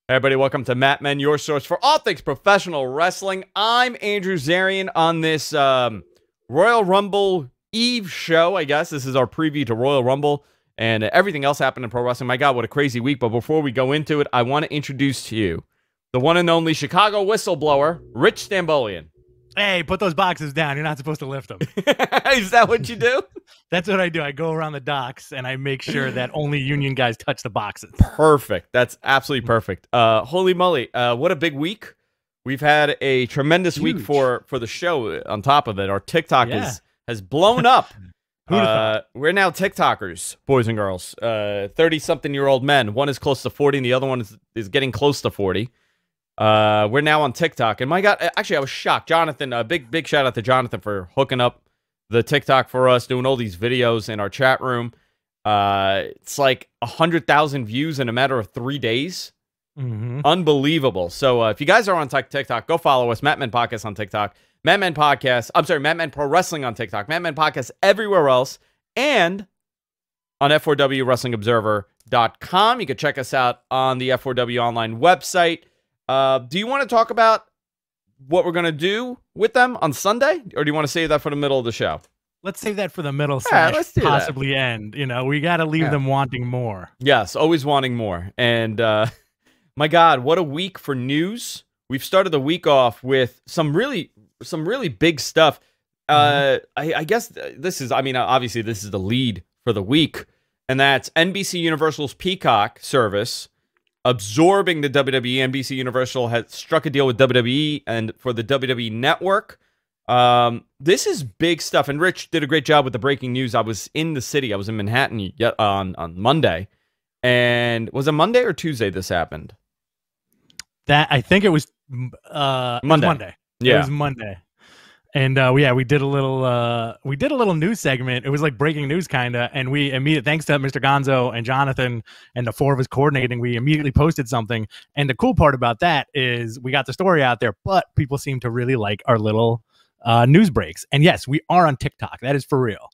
Hey everybody, welcome to Mat Men, your source for all things professional wrestling. I'm Andrew Zarian on this Royal Rumble Eve show, I guess. This is our preview to Royal Rumble and everything else happened in pro wrestling. My God, what a crazy week. But before we go into it, I want to introduce to you the one and only Chicago whistleblower, Rich Stambolian. Hey, put those boxes down. You're not supposed to lift them. Is that what you do? That's what I do. I go around the docks and I make sure that only union guys touch the boxes. Perfect. That's absolutely perfect. Holy moly. What a big week. We've had a tremendous week for the show. On top of it, our TikTok has blown up. We're now TikTokers, boys and girls. 30-something-year-old men. One is close to 40 and the other one is getting close to 40. We're now on TikTok. And my God, actually, I was shocked. Jonathan, a big shout out to Jonathan for hooking up the TikTok for us, doing all these videos in our chat room. It's like 100,000 views in a matter of 3 days. Unbelievable. So if you guys are on TikTok, go follow us. Mat Men Podcast on TikTok. Mat Men Podcast. I'm sorry, Mat Men Pro Wrestling on TikTok. Mat Men Podcast everywhere else. And on F4WWrestlingobserver.com. You can check us out on the F4W online website. Do you want to talk about what we're going to do with them on Sunday? Or do you want to save that for the middle of the show? Let's save that for the middle let's do possibly end. You know, we got to leave them wanting more. Yes, always wanting more. And my God, what a week for news. We've started the week off with some really big stuff. I guess this is, obviously this is the lead for the week. And that's NBC Universal's Peacock service absorbing the WWE. NBC Universal has struck a deal with WWE and for the WWE Network. This is big stuff. And Rich did a great job with the breaking news. I was in the city. I was in Manhattan on Monday. And was it Monday or Tuesday this happened? I think it was Monday. Yeah. It was Monday. And we did a little news segment. It was like breaking news kind of, and we immediately, thanks to Mr. Gonzo and Jonathan and the four of us coordinating, we immediately posted something. And the cool part about that is we got the story out there, but people seem to really like our little news breaks. And yes, we are on TikTok. That is for real.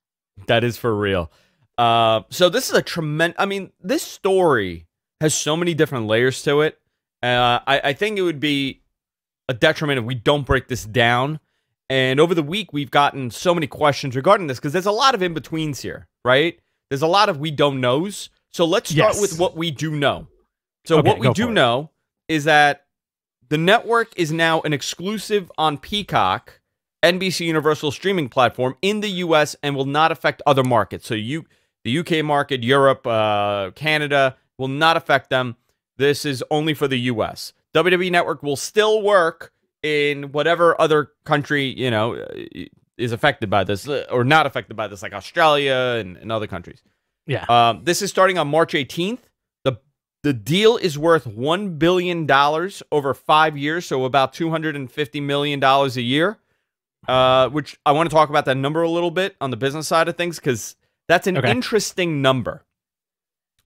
That is for real. So this is a tremendous. This story has so many different layers to it. I think it would be a detriment if we don't break this down. And over the week, we've gotten so many questions regarding this because there's a lot of in-betweens here, right? There's a lot of we don't knows. So let's start with what we do know. So what we do know is that the network is now an exclusive on Peacock, NBC Universal streaming platform in the U.S. and will not affect other markets. So the UK market, Europe, Canada will not affect them. This is only for the U.S. WWE Network will still work in whatever other country, is affected by this or not affected by this, like Australia and other countries. Yeah. This is starting on March 18th. The deal is worth $1 billion over 5 years, so about $250 million a year, which I want to talk about that number a little bit on the business side of things because that's an interesting number,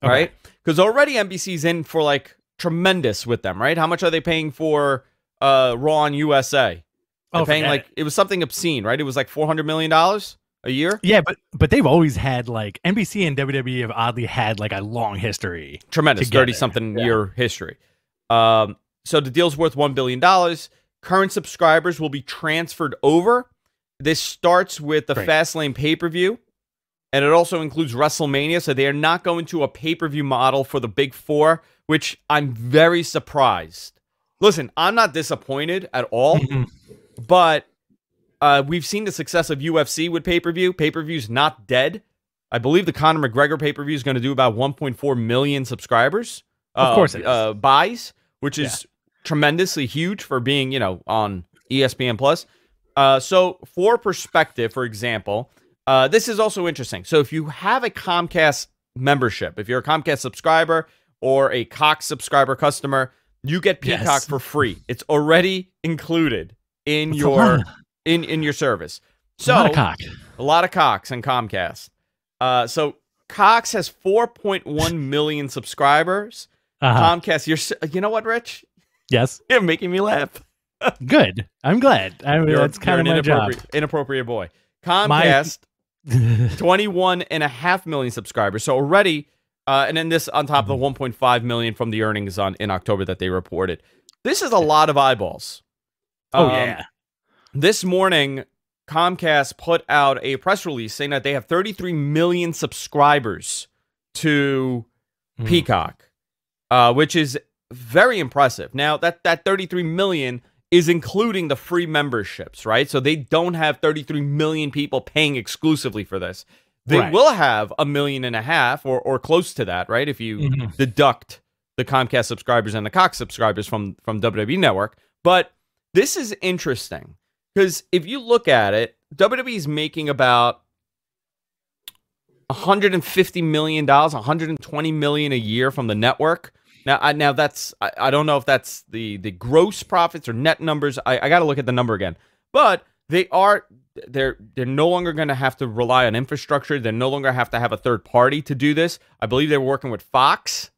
right? Because already NBC's in for like tremendous with them, right? How much are they paying for Raw on USA? They're paying it was something obscene, right? It was like $400 million a year. Yeah, but they've always had like NBC and WWE have oddly had like a long history. Tremendous 30-something year history. So the deal's worth $1 billion. Current subscribers will be transferred over. This starts with the Fastlane pay-per-view, and it also includes Wrestlemania. So they are not going to a pay-per-view model for the Big Four, which I'm very surprised. Listen, I'm not disappointed at all, but we've seen the success of UFC with pay-per-view. Pay-per-view's not dead. I believe the Conor McGregor pay-per-view is going to do about 1.4 million subscribers. Of course it is. Buys, which is tremendously huge for being, on ESPN+. So for perspective, for example, this is also interesting. So if you have a Comcast membership, if you're a Comcast subscriber or a Cox subscriber customer, you get Peacock for free. It's already included in your service. So a lot of Cox and Comcast. So Cox has 4.1 million subscribers. Comcast, you know what, Rich? Yes, you're making me laugh. Good. I'm glad. That's kind of my job. Inappropriate boy. Comcast, 21.5 million subscribers. So already And then this on top of the 1.5 million from the earnings in October that they reported. This is a lot of eyeballs. Yeah. This morning, Comcast put out a press release saying that they have 33 million subscribers to Peacock, which is very impressive. Now, that 33 million is including the free memberships, right? So they don't have 33 million people paying exclusively for this. They will have 1.5 million or close to that, right? If you deduct the Comcast subscribers and the Cox subscribers from WWE Network. But this is interesting because if you look at it, WWE is making about $150 million, $120 million a year from the network. Now that's I don't know if that's the gross profits or net numbers. I got to look at the number again. But they're no longer going to have to rely on infrastructure. They no longer have to have a third party to do this. I believe they were working with Fox,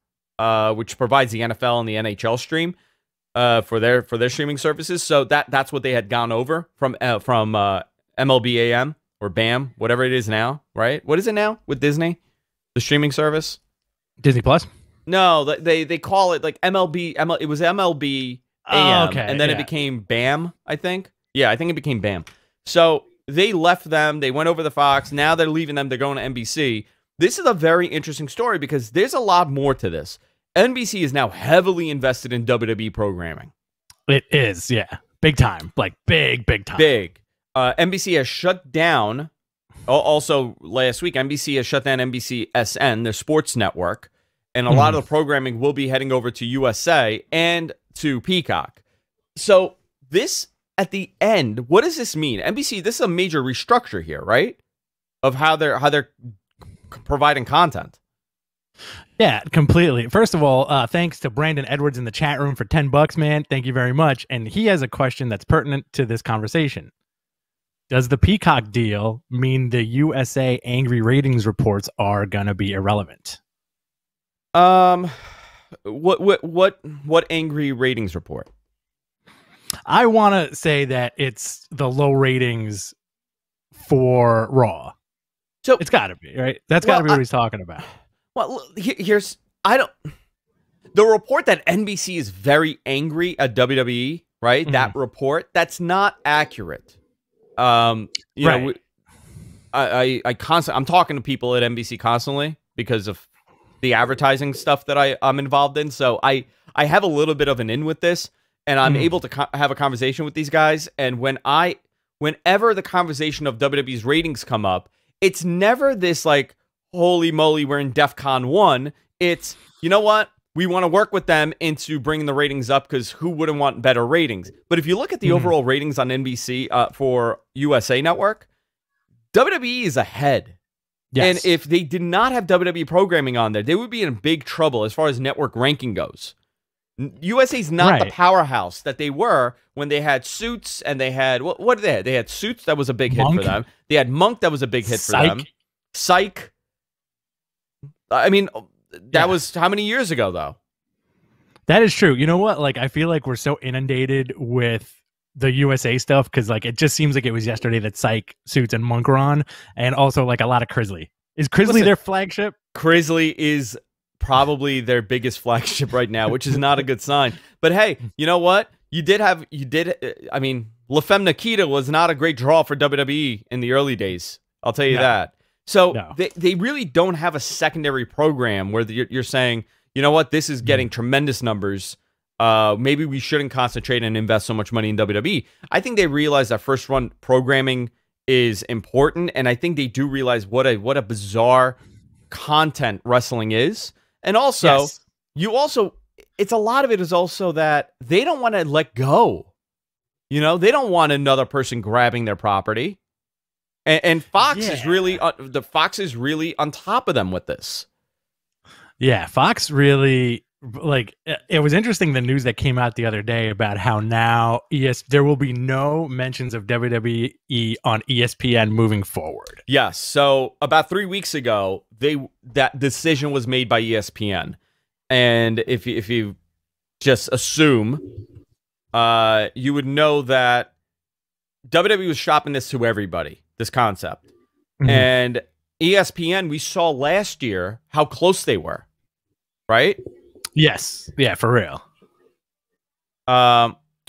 which provides the NFL and the NHL stream for their streaming services. So that's what they had gone over from MLB AM or BAM, whatever it is now, right? What is it now with Disney, the streaming service? Disney Plus. No, they call it like MLB. It was MLB AM, and then it became BAM. I think. Yeah, I think it became BAM. So they left them. They went over to Fox. Now they're leaving them. They're going to NBC. This is a very interesting story because there's a lot more to this. NBC is now heavily invested in WWE programming. It is, yeah. Big time. Like big time. Big. NBC has shut down. Also, last week, NBC has shut down NBCSN, their sports network. And a lot of the programming will be heading over to USA and to Peacock. So this, at the end, what does this mean? NBC, this is a major restructure here, right? Of how they're providing content. Yeah, completely. First of all, thanks to Brandon Edwards in the chat room for $10, man. Thank you very much. And he has a question that's pertinent to this conversation. Does the Peacock deal mean the USA angry ratings reports are going to be irrelevant? What angry ratings report? I want to say that it's the low ratings for Raw. So it's got to be, right? That's got to be what he's talking about. Well, the report that NBC is very angry at WWE, right? That report, that's not accurate. You know, I'm talking to people at NBC constantly because of the advertising stuff that I'm involved in. So I have a little bit of an in with this, and I'm able to have a conversation with these guys. And whenever the conversation of WWE's ratings come up, it's never this like, holy moly, we're in DEFCON 1. It's, you know what? We want to work with them into bringing the ratings up because who wouldn't want better ratings? But if you look at the overall ratings on NBC for USA Network, WWE is ahead. Yes. And if they did not have WWE programming on there, they would be in big trouble as far as network ranking goes. USA's not the powerhouse that they were when they had Suits and they had, what did they have? They had Suits, that was a big hit for them. They had Monk, that was a big hit for them. Psych. I mean, that was how many years ago, though? That is true. You know what? Like, I feel like we're so inundated with the USA stuff because, like, it just seems like it was yesterday that Psych, Suits, and Monk were on, and also like a lot of Crisley. Is Crisley their flagship? Crisley is probably their biggest flagship right now, which is not a good sign. But hey, you know what? I mean, La Femme Nikita was not a great draw for WWE in the early days. I'll tell you that. So they really don't have a secondary program where you're saying, you know what, this is getting tremendous numbers. Maybe we shouldn't concentrate and invest so much money in WWE. I think they realize that first run programming is important, and I think they do realize what a bizarre content wrestling is. And also, it's a lot of it is also that they don't want to let go. You know, they don't want another person grabbing their property. And Fox is really Fox is really on top of them with this. Yeah, Fox really, like, it was interesting the news that came out the other day about how now there will be no mentions of WWE on ESPN moving forward. Yes, so about 3 weeks ago, that decision was made by ESPN, and if you just assume, you would know that WWE was shopping this to everybody. This concept. And ESPN, we saw last year how close they were, right? Yes. Yeah, for real.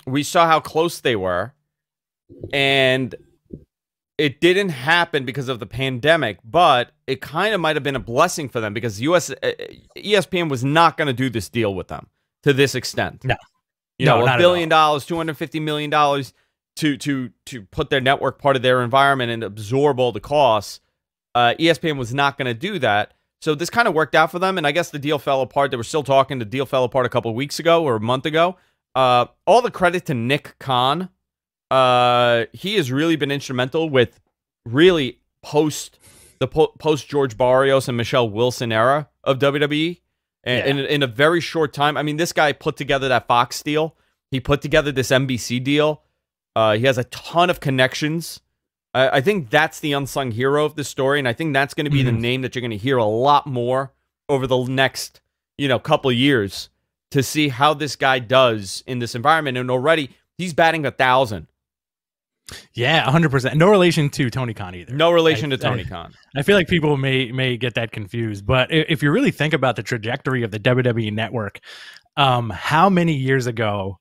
We saw how close they were, and it didn't happen because of the pandemic, but it kind of might have been a blessing for them because ESPN was not going to do this deal with them to this extent. No. You know, $1 billion, $250 million to put their network part of their environment and absorb all the costs. ESPN was not going to do that. So this kind of worked out for them, and I guess the deal fell apart. They were still talking. The deal fell apart a couple of weeks ago or a month ago. All the credit to Nick Khan. He has really been instrumental with really post George Barrios and Michelle Wilson era of WWE. And in a very short time, I mean, this guy put together that Fox deal. He put together this NBC deal. He has a ton of connections. I think that's the unsung hero of this story, and I think that's going to be the name that you're going to hear a lot more over the next, couple of years to see how this guy does in this environment. And already, he's batting 1,000. Yeah, 100%. No relation to Tony Khan either. No relation to Tony Khan. I feel like people may get that confused, but if you really think about the trajectory of the WWE Network, how many years ago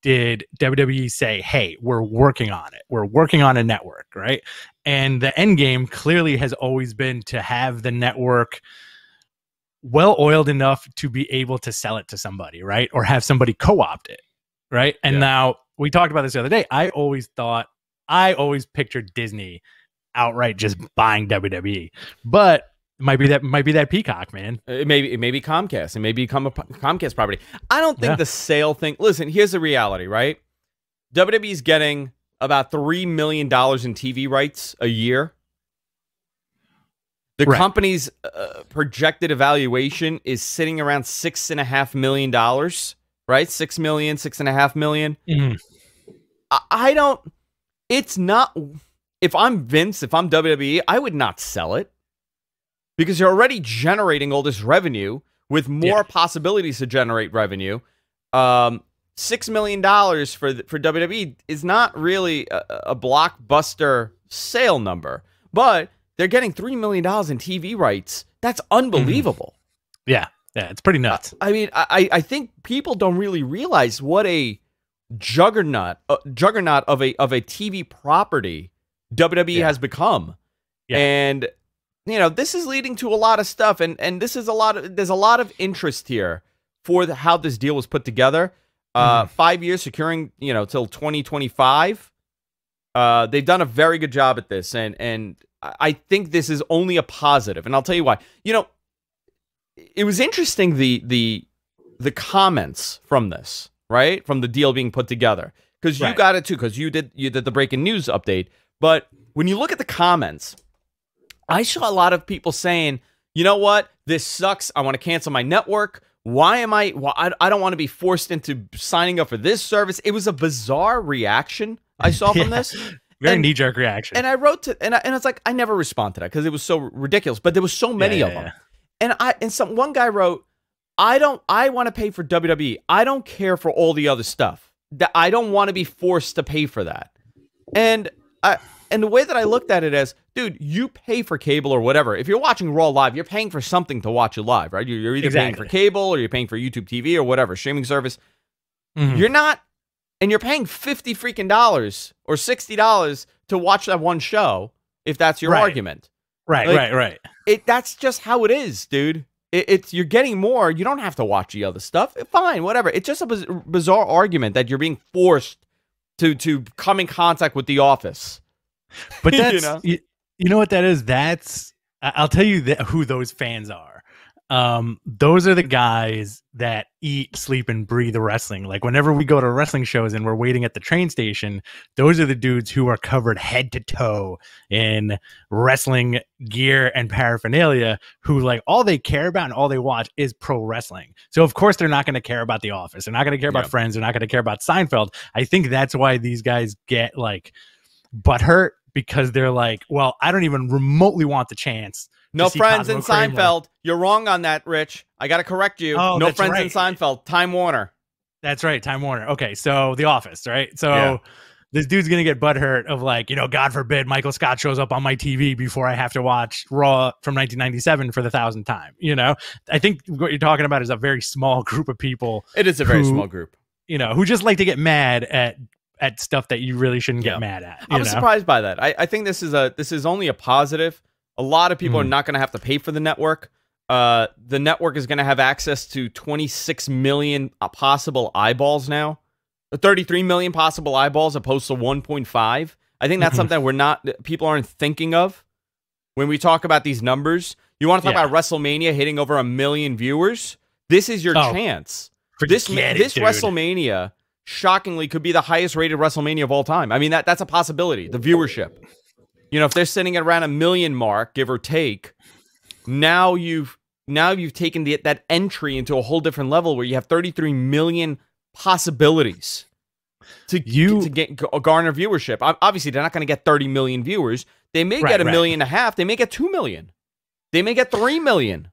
did WWE say, hey, we're working on it. We're working on a network, right? And the end game clearly has always been to have the network well-oiled enough to be able to sell it to somebody, right? Or have somebody co-opt it, right? And now, we talked about this the other day. I always pictured Disney outright just buying WWE, but it might be that Peacock, man. It may be Comcast. It may become a Comcast property. I don't think the sale thing. Listen, here's the reality, right? WWE's getting about $3 million in TV rights a year. The company's projected evaluation is sitting around $6.5 million, right? $6 million, $6.5 million. I don't. It's not. If I'm Vince, if I'm WWE, I would not sell it because you're already generating all this revenue with more possibilities to generate revenue. $6 million for WWE is not really a blockbuster sale number, but they're getting $3 million in TV rights. That's unbelievable. Yeah, it's pretty nuts. I mean, I think people don't really realize what a juggernaut of a TV property WWE has become. And this is leading to a lot of stuff, and this is there's a lot of interest here for how this deal was put together. 5 years securing till 2025. They've done a very good job at this, and I think this is only a positive, and I'll tell you why. It was interesting the comments from this, right? From the deal being put together. Because you got it too, because you did the breaking news update. But when you look at the comments, I saw a lot of people saying, you know what? This sucks. I want to cancel my network. I don't want to be very into signing up for this service. It was a bizarre reaction I saw from this. Very knee-jerk reaction. And I wrote to, and it's like, I never respond to that because it was so ridiculous. But there was so many of them. And one guy wrote, I want to pay for WWE. I don't care for all the other stuff. I don't want to be forced to pay for that. And the way that I looked at it as, dude, you pay for cable or whatever. If you're watching Raw live, you're paying for something to watch it live, right? You're either paying for cable or you're paying for YouTube TV or whatever streaming service. You're not, and you're paying $50 freaking dollars or $60 to watch that one show. If that's your argument, right. That's just how it is, dude. You're getting more. You don't have to watch the other stuff. Fine, whatever. It's just a bizarre argument that you're being forced to come in contact with The Office. But that's you know what that is. I'll tell you who those fans are. Those are the guys that eat, sleep, and breathe wrestling. Like whenever we go to wrestling shows and we're waiting at the train station, those are the dudes who are covered head to toe in wrestling gear and paraphernalia, who like all they care about and all they watch is pro wrestling. So of course they're not going to care about The Office. They're not going to care about Friends. They're not going to care about Seinfeld. I think that's why these guys get like butthurt, because they're like, well, I don't even remotely want the chance. No Friends in Seinfeld. You're wrong on that, Rich. I got to correct you. Oh, no Friends in Seinfeld. Time Warner. That's right. Time Warner. Okay. So The Office, right? So this dude's gonna get butthurt of like, God forbid Michael Scott shows up on my TV before I have to watch Raw from 1997 for the 1,000th time. I think what you're talking about is a very small group of people. It is a very small group. Who just like to get mad at stuff that you really shouldn't get mad at. I'm surprised by that. I think this is only a positive. A lot of people are not going to have to pay for the network. The network is going to have access to 26 million possible eyeballs now. 33 million possible eyeballs opposed to 1.5. I think that's something people aren't thinking of when we talk about these numbers. You want to talk about WrestleMania hitting over 1 million viewers? This is your chance. This WrestleMania, shockingly, could be the highest rated WrestleMania of all time. I mean, that's a possibility. The viewership. If they're sitting at around 1 million mark, give or take, now you've taken that entry into a whole different level where you have 33 million possibilities to garner viewership. Obviously, they're not going to get 30 million viewers. They may get 1.5 million. They may get 2 million. They may get 3 million.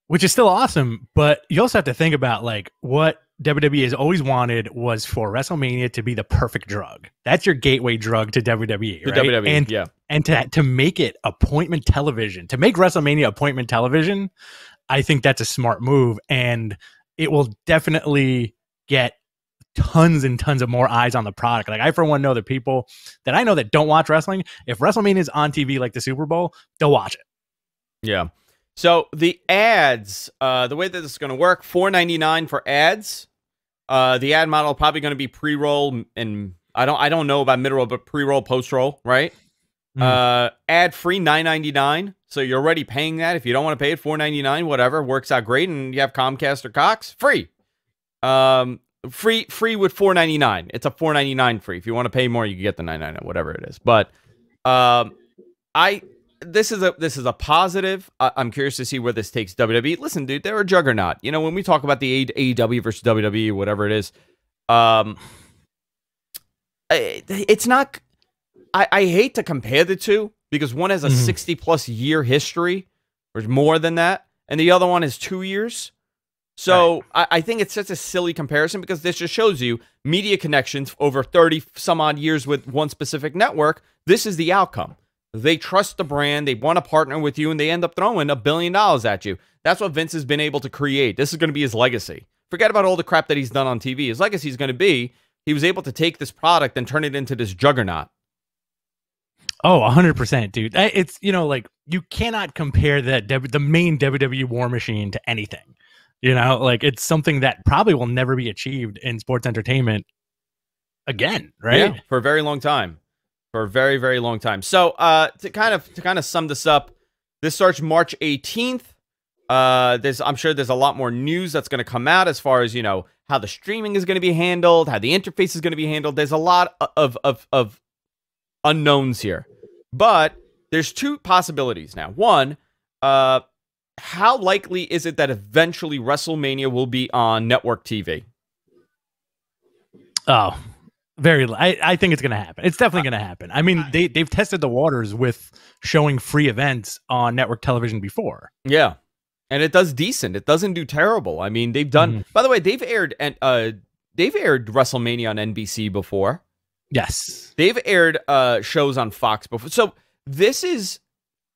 Which is still awesome, but you also have to think about like what WWE has always wanted was for WrestleMania to be the perfect drug. That's your gateway drug to WWE, right? WWE, and to make it appointment television, to make WrestleMania appointment television, I think that's a smart move, and it will definitely get tons and tons of more eyes on the product. Like I, for one, know that people that I know that don't watch wrestling, if WrestleMania is on TV like the Super Bowl, they'll watch it. Yeah. So the ads, the way that this is going to work, $4.99 for ads. The ad model probably going to be pre-roll, and I don't know about mid-roll, but pre-roll, post-roll, right? Ad-free, $9.99. So you're already paying that. If you don't want to pay it, $4.99, whatever, works out great. And you have Comcast or Cox, free. Free with $4.99. It's a $4.99 free. If you want to pay more, you can get the $9.99, whatever it is. But this is a positive. I'm curious to see where this takes WWE. Listen, dude, they're a juggernaut. When we talk about the AEW versus WWE, whatever it is, it's not. I hate to compare the two because one has a 60+ year history, or more than that, and the other one is 2 years. So I think it's such a silly comparison because this just shows you media connections over 30 some odd years with one specific network. This is the outcome. They trust the brand. They want to partner with you, and they end up throwing $1 billion at you. That's what Vince has been able to create. This is going to be his legacy. Forget about all the crap that he's done on TV. His legacy is going to be he was able to take this product and turn it into this juggernaut. Oh, 100%, dude. It's, like, you cannot compare the main WWE War Machine to anything. Like, it's something that probably will never be achieved in sports entertainment again, right? Yeah, for a very long time. For a very, very long time. So, to kind of sum this up, this starts March 18th. I'm sure there's a lot more news that's going to come out as far as, how the streaming is going to be handled, how the interface is going to be handled. There's a lot of unknowns here. But there's two possibilities now. One, how likely is it that eventually WrestleMania will be on network TV? Oh, I think it's going to happen. It's definitely going to happen. I mean, they've tested the waters with showing free events on network television before. Yeah. And it does decent. It doesn't do terrible. I mean, they've done, by the way, they've aired WrestleMania on NBC before. Yes. They've aired shows on Fox before. So this is,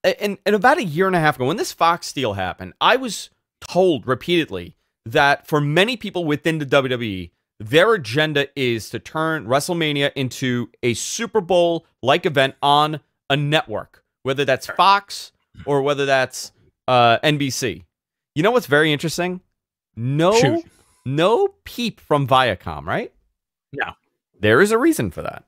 and about 1.5 years ago, when this Fox deal happened, I was told repeatedly that for many people within the WWE, their agenda is to turn WrestleMania into a Super Bowl-like event on a network, whether that's Fox or whether that's NBC. You know what's very interesting? No peep from Viacom, right? No. There is a reason for that.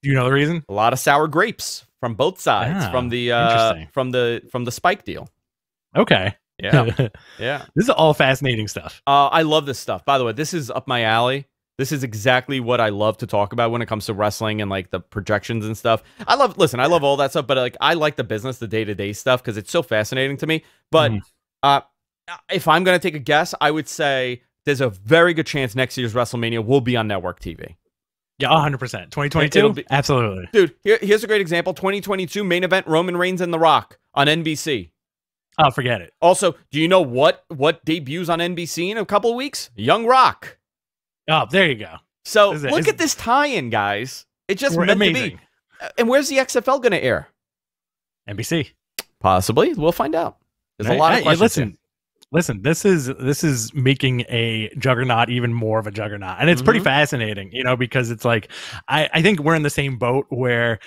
Do you know the reason? A lot of sour grapes from both sides from the Spike deal. Okay. Yeah. Yeah. This is all fascinating stuff. I love this stuff. By the way, this is up my alley. This is exactly what I love to talk about when it comes to wrestling and like the projections and stuff. I love all that stuff, but like I like the business, the day-to-day stuff because it's so fascinating to me. But if I'm going to take a guess, I would say there's a very good chance next year's WrestleMania will be on network TV. Yeah, 100%. 2022? Absolutely. Dude, here's a great example. 2022 main event, Roman Reigns and The Rock on NBC. Oh, forget it. Also, do you know what debuts on NBC in a couple of weeks? Young Rock. Oh, there you go. So look at this tie-in, guys. It's just We're meant amazing. to be. And where's the XFL going to air? NBC. Possibly. We'll find out. There's a lot of questions. Listen, this is making a juggernaut even more of a juggernaut. And it's pretty fascinating, you know, because it's like, I think we're in the same boat where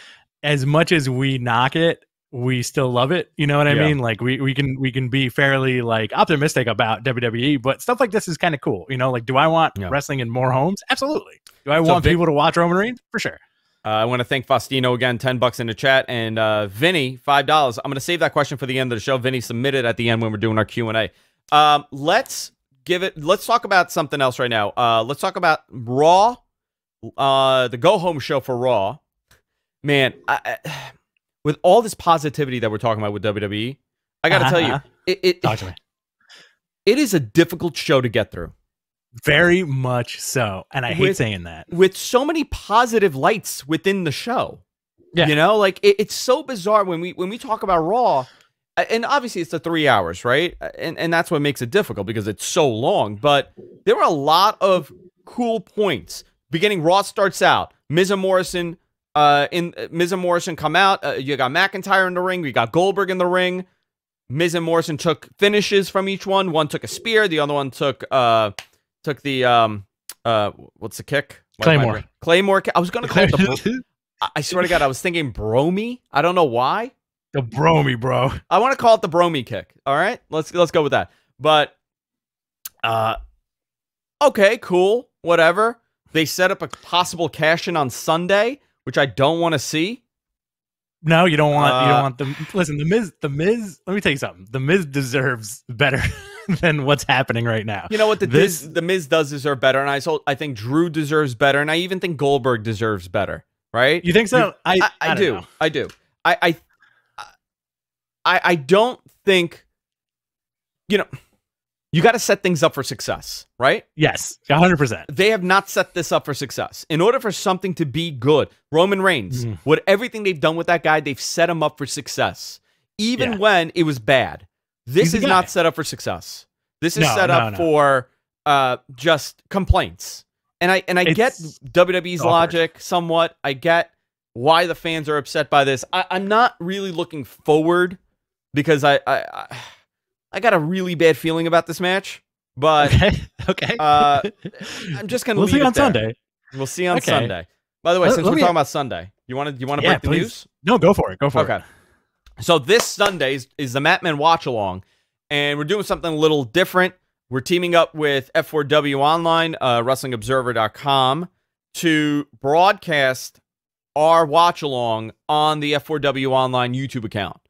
as much as we knock it, we still love it. You know what I mean? Like we can be fairly like optimistic about WWE, but stuff like this is kind of cool. You know, like, do I want wrestling in more homes? Absolutely. Do I want people to watch Roman Reigns? For sure. I want to thank Faustino again, $10 in the chat, and Vinny, $5. I'm going to save that question for the end of the show. Vinny submitted at the end when we're doing our Q&A. Let's talk about something else right now. Let's talk about Raw, the go-home show for Raw. Man, with all this positivity that we're talking about with WWE, I got to tell you, talk to me. It is a difficult show to get through. Very much so. And I hate saying that. With so many positive lights within the show. Yeah. You know, like it's so bizarre when we talk about Raw, and obviously it's the 3 hours, right? And that's what makes it difficult because it's so long. But there were a lot of cool points. Beginning, Raw starts out. Miz and Morrison come out. You got McIntyre in the ring. We got Goldberg in the ring. Miz and Morrison took finishes from each one. One took a spear. The other one took the what's the kick? Claymore. Claymore. I was gonna call it the. I swear to God, I was thinking Bromy. I don't know why. The Bromy, bro. I want to call it the Bromy kick. All right, let's go with that. But, okay, cool, whatever. They set up a possible cash in on Sunday, which I don't want to see. No, you don't want them. Listen, the Miz. Let me tell you something. The Miz deserves better than what's happening right now. You know what? The Miz does deserve better, and I think Drew deserves better, and I even think Goldberg deserves better. Right? You think so? I do. I do. I don't think, you know, you got to set things up for success, right? Yes, 100%. They have not set this up for success. In order for something to be good, Roman Reigns, with everything they've done with that guy, they've set him up for success, even when it was bad. This is not set up for success. This is set up for just complaints. And I get WWE's logic somewhat. I get why the fans are upset by this. I'm not really looking forward because I got a really bad feeling about this match. But okay. I'm just gonna. We'll see on Sunday. We'll see on Sunday. By the way, since we're talking about Sunday, you want to break the news? No, go for it. Go for it. Okay. So this Sunday is the Matman Watch Along, and we're doing something a little different. We're teaming up with F4W Online, WrestlingObserver.com, to broadcast our watch-along on the F4W Online YouTube account.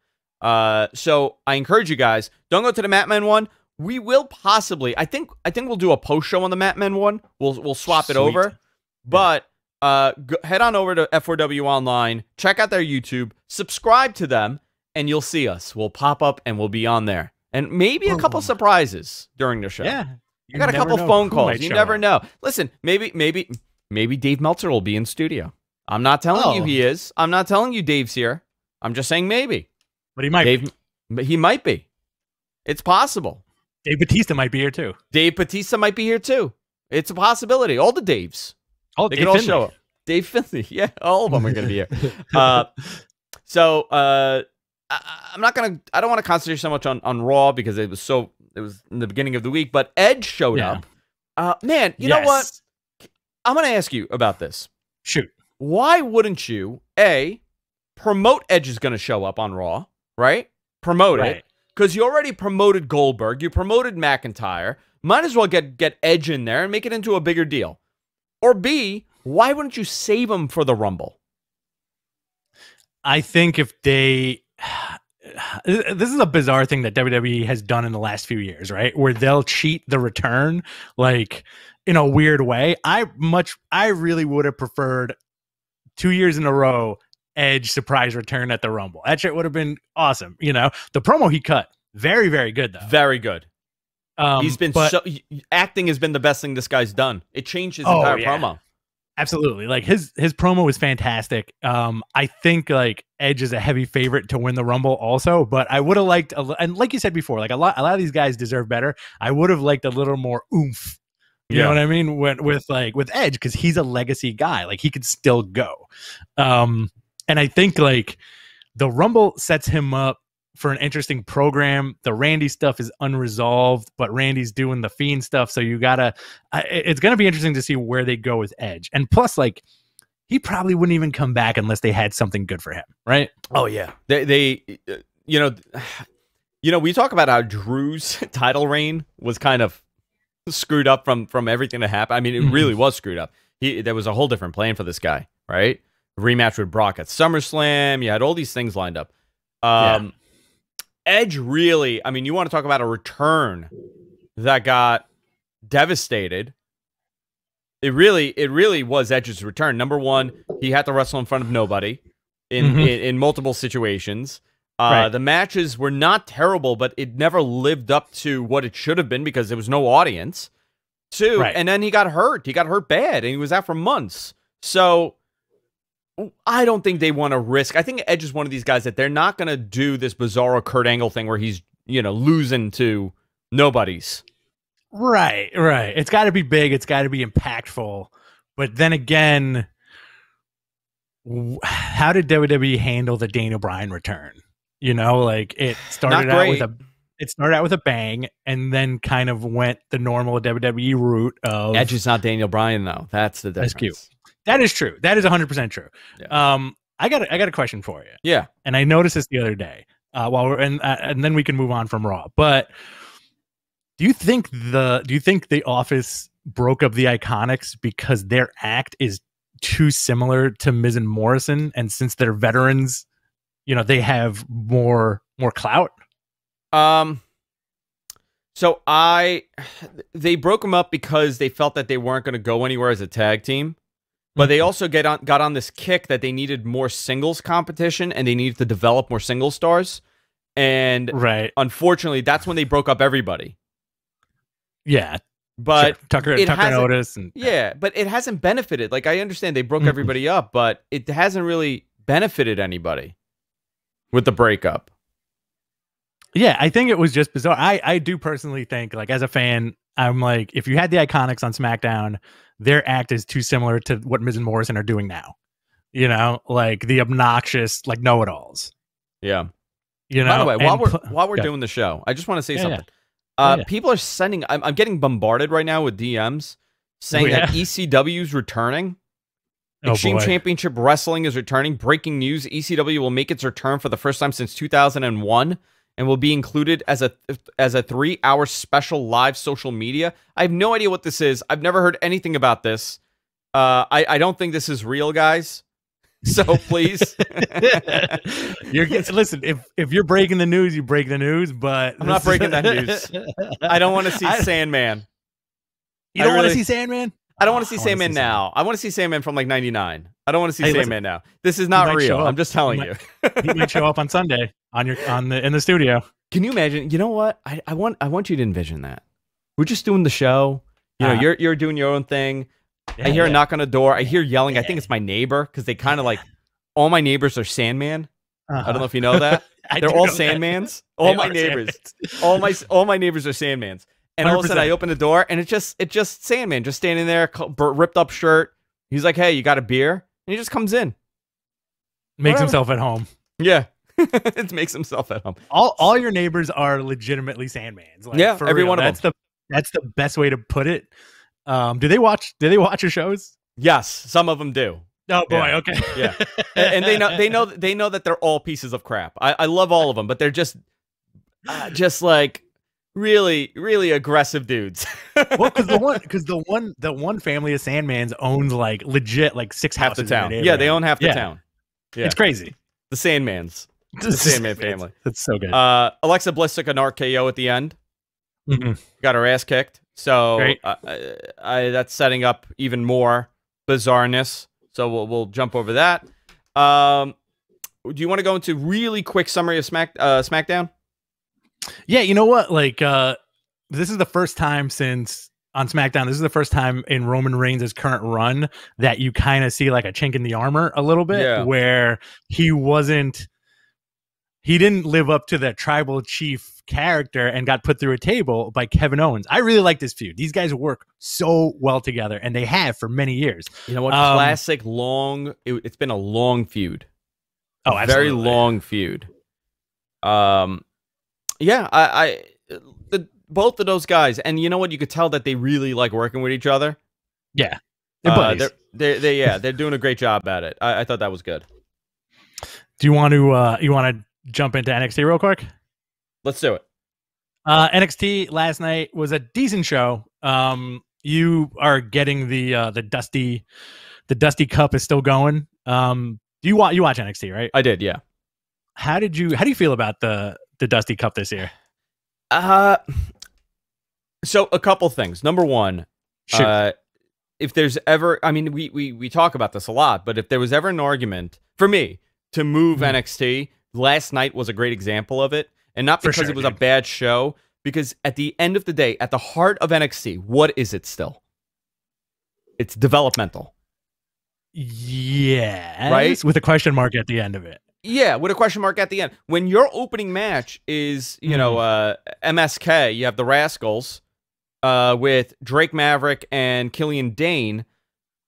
So I encourage you guys, don't go to the Matman one. We will possibly, I think we'll do a post-show on the Matman one. We'll swap it over. But head on over to F4W Online, check out their YouTube, subscribe to them, and you'll see us. We'll pop up, and we'll be on there. And maybe a couple surprises during the show. Yeah. You got a couple phone calls. You never know. Listen, maybe Dave Meltzer will be in studio. I'm not telling you he is. I'm not telling you Dave's here. I'm just saying maybe. But he might be. He might be. It's possible. Dave Bautista might be here too. Dave Bautista might be here too. It's a possibility. All the Daves. They could all show up. Dave Finley. Yeah, all of them are going to be here. I don't want to concentrate so much on Raw because it was in the beginning of the week, but Edge showed up. Man, you know what? I'm going to ask you about this. Shoot. Why wouldn't you, promote Edge is going to show up on Raw, right? Promote it. Because you already promoted Goldberg. You promoted McIntyre. Might as well get Edge in there and make it into a bigger deal. Or B, why wouldn't you save him for the Rumble? I think if they... This is a bizarre thing that WWE has done in the last few years, right? Where they'll cheat the return, like, in a weird way. I really would have preferred 2 years in a row Edge surprise return at the Rumble. That shit would have been awesome. You know, the promo he cut, very, very good though. Very good. He's been acting has been the best thing this guy's done. It changed his entire promo. Absolutely. Like his promo was fantastic. I think like Edge is a heavy favorite to win the Rumble also, but I would have liked, and like you said before, like a lot of these guys deserve better. I would have liked a little more oomph You know what I mean? With Edge, because he's a legacy guy. Like, he could still go. And I think like the Rumble sets him up for an interesting program. The Randy stuff is unresolved, but Randy's doing the Fiend stuff. So it's going to be interesting to see where they go with Edge. And plus, like, he probably wouldn't even come back unless they had something good for him. Right. Oh yeah. They we talk about how Drew's title reign was kind of screwed up from everything that happened. I mean, it really was screwed up. There was a whole different plan for this guy, right? Rematch with Brock at SummerSlam. You had all these things lined up. Edge really, I mean, you want to talk about a return that got devastated. It really was Edge's return. Number one, he had to wrestle in front of nobody in multiple situations. The matches were not terrible, but it never lived up to what it should have been because there was no audience. Two, and then he got hurt. He got hurt bad, and he was out for months. So I don't think they want to risk. I think Edge is one of these guys that they're not going to do this bizarro Kurt Angle thing where he's, losing to nobodies. Right. It's got to be big. It's got to be impactful. But then again, how did WWE handle the Daniel Bryan return? Like it started out with a bang, and then kind of went the normal WWE route of Edge is not Daniel Bryan though. That's the difference. That's cute. That is true. That is 100% true. Yeah. I got a question for you. Yeah. And I noticed this the other day. And then we can move on from Raw. But do you think the Office broke up the Iconics because their act is too similar to Miz and Morrison, and since they're veterans, they have more clout? So they broke them up because they felt that they weren't going to go anywhere as a tag team. But they also got on this kick that they needed more singles competition and they needed to develop more single stars. And unfortunately, that's when they broke up everybody. Yeah. But Tucker and Otis. But it hasn't benefited. Like, I understand they broke everybody up, but it hasn't really benefited anybody with the breakup. Yeah, I think it was just bizarre. I do personally think, like, as a fan, I'm like, if you had the Iconics on SmackDown, their act is too similar to what Miz and Morrison are doing now. Like the obnoxious, like, know-it-alls. Yeah. By the way, while we're doing the show, I just want to say something. People are sending. I'm getting bombarded right now with DMs saying that ECW is returning. Extreme Championship Wrestling is returning. Breaking news: ECW will make its return for the first time since 2001. And will be included as a 3-hour special live social media. I have no idea what this is. I've never heard anything about this. I don't think this is real, guys. So please, listen. If you're breaking the news, you break the news. But I'm not breaking that news. I don't want to see Sandman. You don't want to see Sandman? I don't want to see Sandman now. I want to see Sandman from like '99. I don't want to see Sandman now. This is not real. I'm just telling you. He might show up on Sunday in the studio. Can you imagine? You know what? I want you to envision that. We're just doing the show. You're doing your own thing. I hear a knock on the door. I hear yelling. I think it's my neighbor because they kind of like all my neighbors are Sandman. I don't know if you know that. They're all Sandmans. All my neighbors. All my neighbors are Sandmans. And 100%. All of a sudden I open the door and it's just Sandman just standing there, ripped up shirt. He's like, "Hey, you got a beer?" And he just comes in. Makes himself at home. Yeah. It makes himself at home. All your neighbors are legitimately Sandmans. Like, yeah, every one of them. That's the best way to put it. Do they watch your shows? Yes, some of them do. Oh boy, okay. Yeah. And they know that they're all pieces of crap. I love all of them, but they're just like really, really aggressive dudes. Well, because the one family of Sandmans owns like legit like half the town. Yeah, they own half the town. Yeah. It's crazy. The Sandmans. The Sandman family. That's so good. Alexa Bliss took an RKO at the end. Got her ass kicked. So that's setting up even more bizarreness. So we'll jump over that. Do you want to go into really quick summary of SmackDown? Yeah, you know what? Like, this is the first time on SmackDown, this is the first time in Roman Reigns' current run that you kind of see like a chink in the armor a little bit, where he wasn't he didn't live up to the tribal chief character and got put through a table by Kevin Owens. I really like this feud. These guys work so well together, and they have for many years. You know what? Classic long. It's been a long feud. Oh, absolutely. Very long feud. Yeah, both of those guys, and you know what? You could tell that they really like working with each other. Yeah, they're buddies. They're doing a great job at it. I thought that was good. Do you want to jump into NXT real quick? Let's do it. NXT last night was a decent show. You are getting the Dusty Cup is still going. You watch NXT, right? I did, yeah. How do you feel about the Dusty Cup this year? So a couple things. Number one, if there's ever, I mean, we talk about this a lot, but if there was ever an argument for me to move NXT, last night was a great example of it. And not because it was a bad show, because at the end of the day, at the heart of NXT, what is it still? It's developmental. Yeah. Right? With a question mark at the end of it. Yeah, with a question mark at the end. When your opening match is, MSK, you have the Rascals with Drake Maverick and Killian Dane.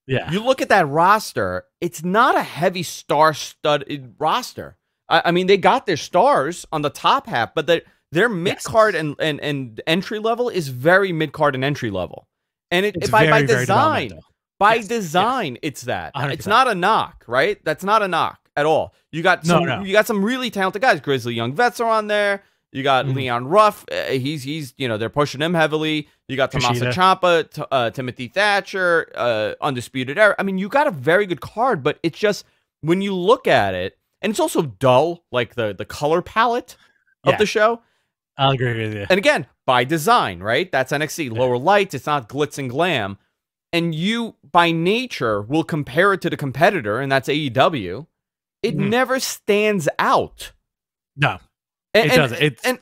Yeah. You look at that roster, it's not a heavy star-studded roster. I mean, they got their stars on the top half, but their mid-card and entry level is very mid-card and entry level. And it's by design. By design, it's that. 100%. It's not a knock, right? That's not a knock at all. You got some really talented guys. Grizzly Young Vets are on there. You got Leon Ruff. He's they're pushing him heavily. You got Tommaso Ciampa, Timothy Thatcher, Undisputed Era. I mean, you got a very good card, but it's just when you look at it, and it's also dull, like the color palette of the show. I'll agree with you. And again, by design, right? That's NXT. Lower lights. It's not glitz and glam. And you, by nature, will compare it to the competitor, and that's AEW. It never stands out. No, it doesn't. And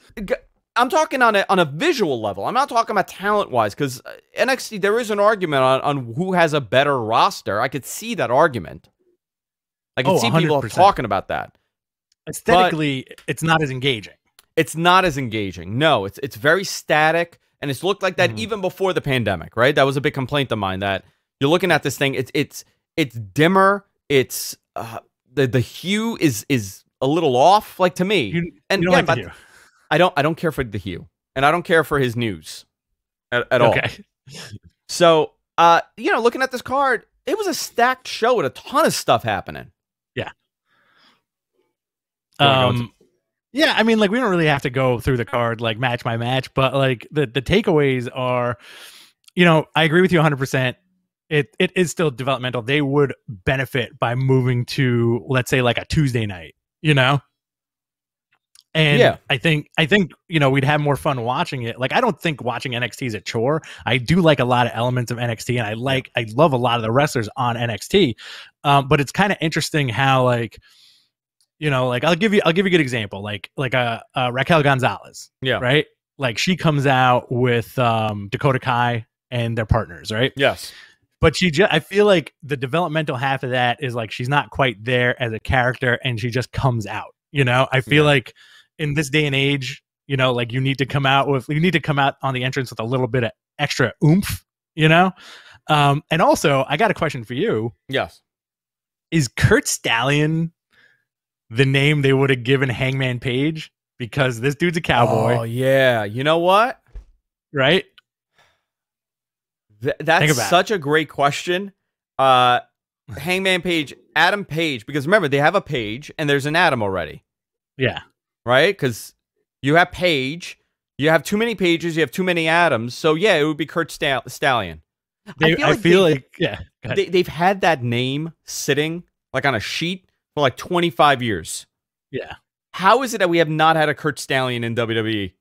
I'm talking on a visual level. I'm not talking about talent-wise, because NXT, there is an argument on who has a better roster. I could see that argument. I can see 100%. People talking about that. Aesthetically, it's not as engaging. It's not as engaging. No, it's very static. And it's looked like that even before the pandemic, right? That was a big complaint of mine, that you're looking at this thing. It's dimmer. It's the hue is a little off, like to me. You don't like the hue. I don't care for the hue, and I don't care for his news at all. Okay. So looking at this card, it was a stacked show with a ton of stuff happening. Yeah. Yeah, I mean, like, we don't really have to go through the card, like, match by match, but, like, the takeaways are, I agree with you 100%. It is still developmental. They would benefit by moving to, let's say, like, a Tuesday night, And I think, we'd have more fun watching it. Like, I don't think watching NXT is a chore. I do like a lot of elements of NXT, and I love a lot of the wrestlers on NXT. But it's kind of interesting how, like, I'll give you a good example, like Raquel Gonzalez, right? Like, she comes out with Dakota Kai and their partners, right? Yes. But I feel like the developmental half of that is like she's not quite there as a character, and she just comes out. I feel like in this day and age, like you need to come out on the entrance with a little bit of extra oomph, And also, I got a question for you. Yes. Is Kurt Stallion the name they would have given Hangman Page? Because this dude's a cowboy. Oh, yeah. You know what? Right? That's such a great question. Hangman Page, Adam Page, because remember, they have a Page and there's an Adam already. Yeah. Right? Because you have Page, you have too many Pages, you have too many Adams. So, yeah, it would be Kurt Stallion. I feel like they've had that name sitting like on a sheet for like 25 years. Yeah. How is it that we have not had a Kurt Stallion in WWE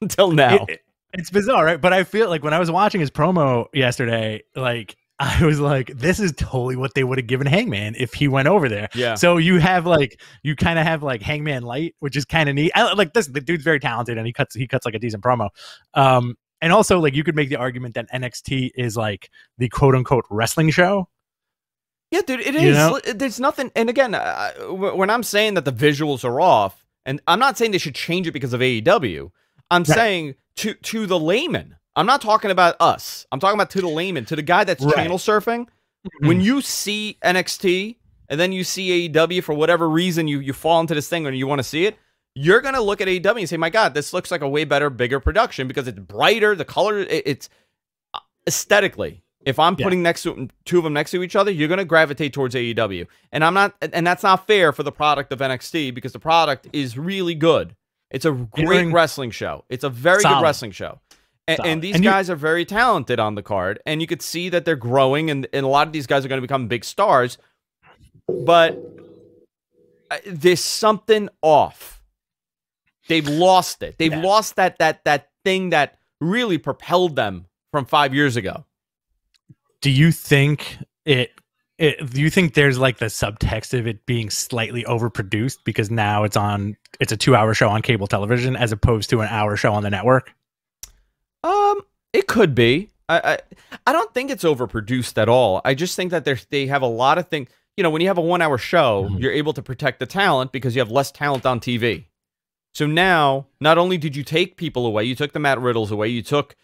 until now? It's bizarre, right? But I feel like when I was watching his promo yesterday, like, I was like, this is totally what they would have given Hangman if he went over there. Yeah. So you kind of have like Hangman Light, which is kind of neat. The dude's very talented, and he cuts like a decent promo. And also, like, you could make the argument that NXT is like the quote unquote wrestling show. Yeah, dude, it is. There's nothing. And again, when I'm saying that the visuals are off, and I'm not saying they should change it because of AEW. I'm saying to the layman. I'm not talking about us. I'm talking about to the layman, to the guy that's channel surfing. When you see NXT and then you see AEW for whatever reason, you fall into this thing and you want to see it, you're going to look at AEW and say, my God, this looks like a way better, bigger production because it's brighter. The color, it's aesthetically. If I'm putting two of them next to each other, you're going to gravitate towards AEW. And that's not fair for the product of NXT because the product is really good. It's a great wrestling show. It's a very good wrestling show. And these guys are very talented on the card. And you could see that they're growing. And a lot of these guys are going to become big stars. But there's something off. They've lost it. They've lost that thing that really propelled them from 5 years ago. Do you think do you think there's like the subtext of it being slightly overproduced because now it's a 2-hour show on cable television as opposed to an hour show on the network? It could be. I don't think it's overproduced at all. I just think that they have a lot of things. You know, when you have a 1-hour show, you're able to protect the talent because you have less talent on TV. So now, not only did you take people away, you took the Matt Riddles away, you took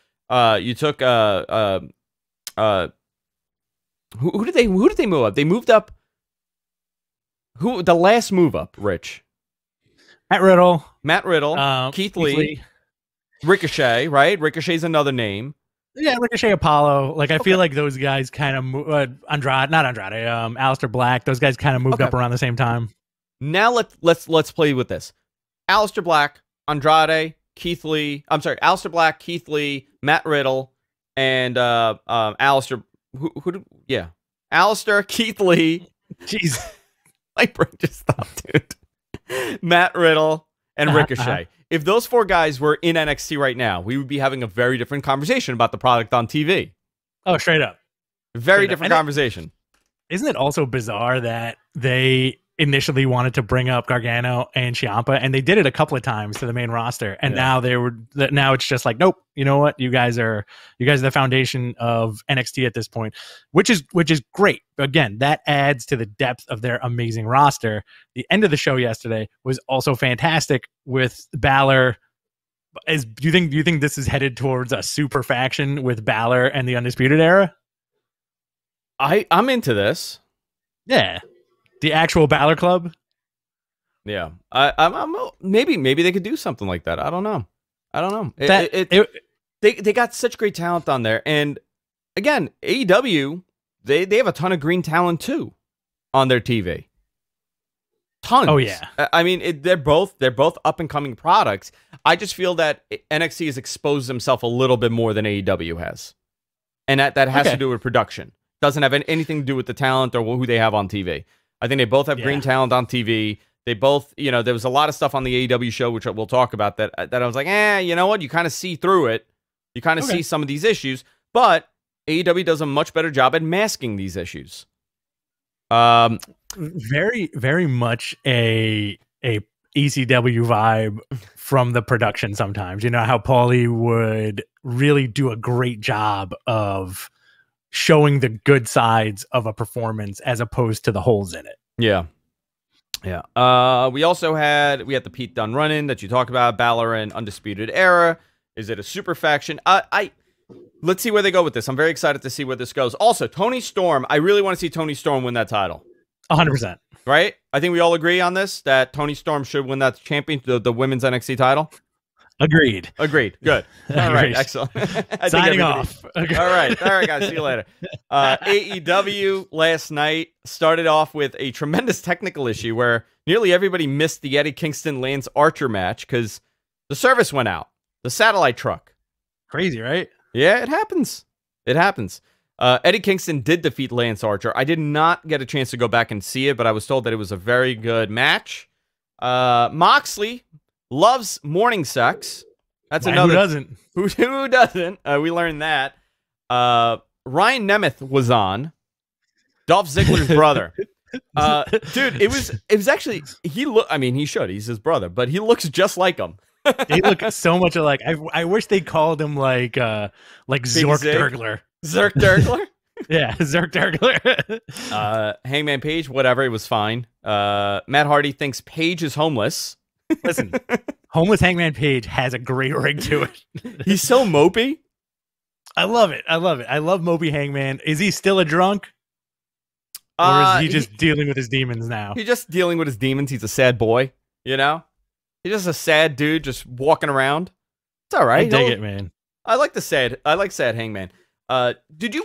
who did they move up? They moved up. Who the last move up? Rich. Matt Riddle, Keith Lee, Ricochet. Right, Ricochet's another name. Yeah, Ricochet, Apollo. Like I feel like those guys kind of Aleister Black. Those guys kind of moved up around the same time. Now let's play with this. Aleister Black, Andrade, Keith Lee. I'm sorry, Aleister Black, Keith Lee, Matt Riddle, and Aleister. Aleister, Keith Lee. Jeez. My brain just stopped, dude. Matt Riddle and Ricochet. If those 4 guys were in NXT right now, we would be having a very different conversation about the product on TV. Oh, straight up. Very different conversation. Isn't it also bizarre that they initially wanted to bring up Gargano and Ciampa, and they did it a couple of times to the main roster, and now it's just like, nope, you know what, you guys are the foundation of NXT at this point, which is great. Again, that adds to the depth of their amazing roster. The end of the show yesterday was also fantastic with Balor. Do you think this is headed towards a super faction with Balor and the Undisputed Era? I'm into this. Yeah. The actual Balor Club? Yeah. I'm maybe they could do something like that. I don't know. They got such great talent on there. And again, AEW, they have a ton of green talent too on their TV. Tons. Oh yeah. I mean, they're both up and coming products. I just feel that NXT has exposed themselves a little bit more than AEW has. And that has to do with production. Doesn't have anything to do with the talent or who they have on TV. I think they both have green talent on TV. They both, there was a lot of stuff on the AEW show, which we'll talk about, that I was like, you know what? You kind of see through it. You kind of see some of these issues, but AEW does a much better job at masking these issues. Very, very much a ECW vibe from the production sometimes. You know how Paulie would really do a great job of showing the good sides of a performance as opposed to the holes in it. Yeah. We had the Pete Dunne run-in that you talked about, Balor and Undisputed Era. Is it a super faction? Let's see where they go with this. I'm very excited to see where this goes. Also, Tony Storm. I really want to see Tony Storm win that title. 100%. Right? I think we all agree on this, that Tony Storm should win that the women's NXT title. Agreed. Good. All right. Excellent. Signing off. Okay. All right, guys. See you later. AEW last night started off with a tremendous technical issue where nearly everybody missed the Eddie Kingston Lance Archer match because the service went out. The satellite truck. Crazy, right? Yeah, it happens. Eddie Kingston did defeat Lance Archer. I did not get a chance to go back and see it, but I was told that it was a very good match. Moxley loves morning sex. That's another. Who doesn't? Who doesn't? We learned that. Ryan Nemeth was on. Dolph Ziggler's brother. Dude, it was actually, he should. He's his brother, but he looks just like him. They look so much alike. I wish they called him like Zork Dergler. Zerk Dergler? Yeah, Zerk Dergler. Hangman Page, whatever, it was fine. Matt Hardy thinks Page is homeless. Listen, homeless Hangman Page has a great ring to it. He's so mopey. I love it. I love Mopey Hangman. Is he still a drunk? Or is he just dealing with his demons now? He's just dealing with his demons. He's a sad boy, you know? He's just a sad dude just walking around. It's all right. I dig it, man. I like sad Hangman. What did you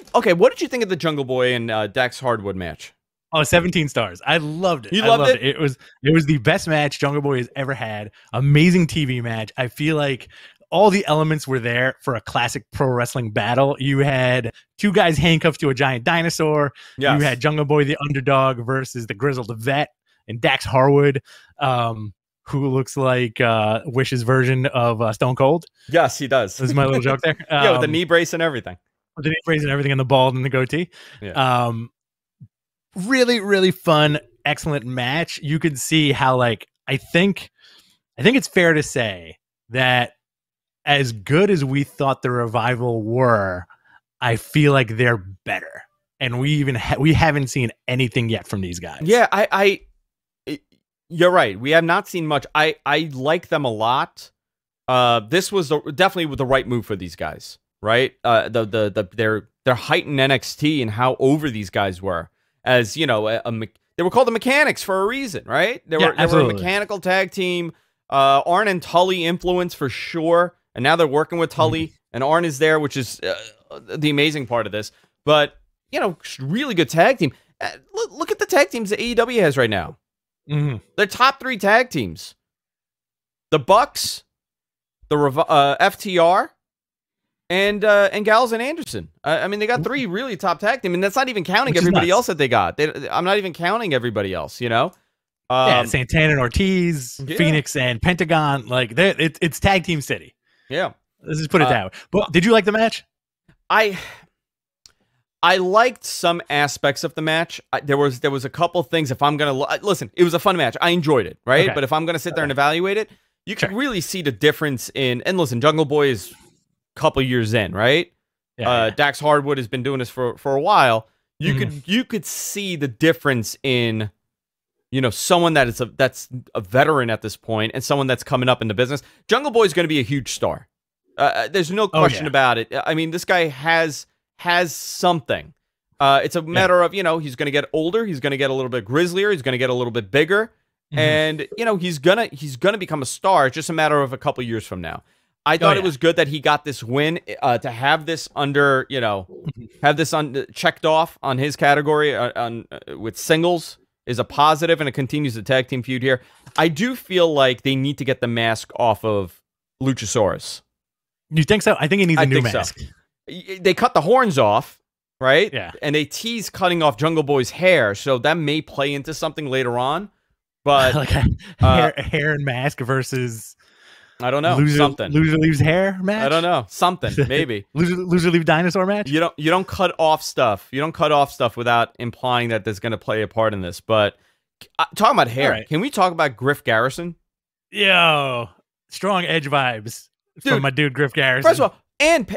think of the Jungle Boy and Dax Hardwood match? Oh, 17 stars. I loved it. You loved it? It was the best match Jungle Boy has ever had. Amazing TV match. I feel like all the elements were there for a classic pro wrestling battle. You had two guys handcuffed to a giant dinosaur. Yes. You had Jungle Boy, the underdog, versus the grizzled vet, and Dax Harwood, who looks like Wish's version of Stone Cold. Yes, he does. This is my little joke there. Yeah, with the knee brace and everything. With the knee brace and everything, and the bald and the goatee. Yeah. Really, really fun, excellent match. You could see how, like, I think it's fair to say that as good as we thought the Revival were, I feel like they're better, and we haven't seen anything yet from these guys. Yeah, you're right. We have not seen much. I like them a lot. This was definitely the right move for these guys, right? Their height in NXT and how over these guys were. As you know, they were called the Mechanics for a reason, right? They were a mechanical tag team. Arn and Tully influence for sure, and now they're working with Tully, and Arn is there, which is the amazing part of this. But you know, really good tag team. Look at the tag teams that AEW has right now. They're top 3 tag teams: the Bucks, the FTR, and Gallows and Anderson. I mean, they got 3 really top tag team, and that's not even counting everybody else that they got. I'm not even counting everybody else, you know? Santana and Ortiz, Phoenix and Pentagon. Like, it's tag team city. Yeah. Let's just put it that way. But did you like the match? I liked some aspects of the match. There was a couple things. If I'm going to listen, it was a fun match. I enjoyed it, right? Okay. But if I'm going to sit there and evaluate it, you can really see the difference in, and listen, Jungle Boy is couple years in, right? Dax Hardwood has been doing this for a while. You could see the difference in, you know, someone that's a veteran at this point and someone that's coming up in the business. Jungle Boy is going to be a huge star. There's no question about it. I mean, this guy has something. It's a matter of, you know, he's going to get older, he's going to get a little bit grislier, he's going to get a little bit bigger, and you know, he's gonna become a star. It's just a matter of a couple years from now. I thought it was good that he got this win, to have this under, you know, checked off on his category with singles is a positive, and it continues the tag team feud here. I do feel like they need to get the mask off of Luchasaurus. You think so? I think he needs a new mask. So. They cut the horns off, right? Yeah. And they tease cutting off Jungle Boy's hair, so that may play into something later on. But like a hair and mask versus... I don't know. Something. Loser leaves hair match? I don't know. Something. Maybe. loser leave dinosaur match? You don't cut off stuff. You don't cut off stuff without implying that there's going to play a part in this. But talking about hair, can we talk about Griff Garrison? Yo, strong edge vibes from my dude Griff Garrison. First of all, and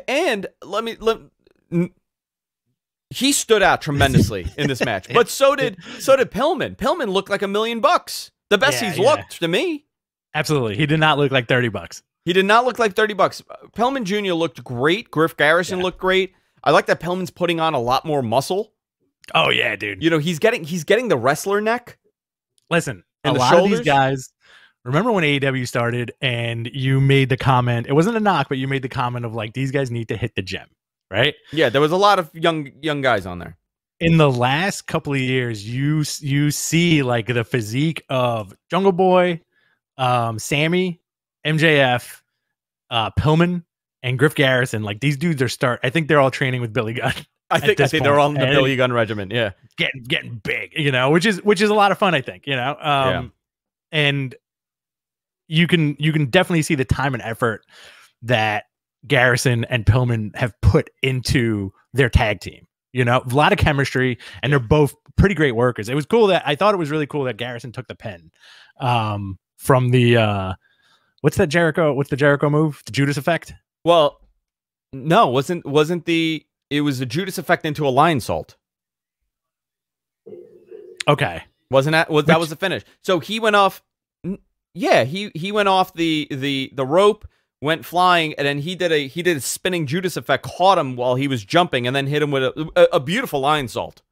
he stood out tremendously in this match. But so did Pillman. Pillman looked like $1 million. The best he's looked to me. Absolutely. He did not look like $30. He did not look like $30. Pillman Jr. looked great. Griff Garrison looked great. I like that Pillman's putting on a lot more muscle. Oh, yeah, dude. You know, he's getting the wrestler neck. Listen, a lot of these guys, remember when AEW started and you made the comment, it wasn't a knock, but you made the comment of like, these guys need to hit the gym, right? Yeah, there was a lot of young guys on there. In the last couple of years, you see like the physique of Jungle Boy, Sammy, MJF, Pillman, and Griff Garrison. Like, these dudes are I think they're all training with Billy Gunn. I think they're all in the Billy Gunn regimen. Yeah, getting big, you know, which is a lot of fun. I think, you know, and you can definitely see the time and effort that Garrison and Pillman have put into their tag team. You know, a lot of chemistry, and they're both pretty great workers. It was cool I thought it was really cool that Garrison took the pin. From the what's the Jericho move? The Judas effect? Well, no, wasn't the It was a Judas effect into a lion salt. Okay. Wasn't that that was the finish? So he went off. Yeah, he went off the rope, went flying, and then he did a spinning Judas effect, caught him while he was jumping, and then hit him with a beautiful lion salt.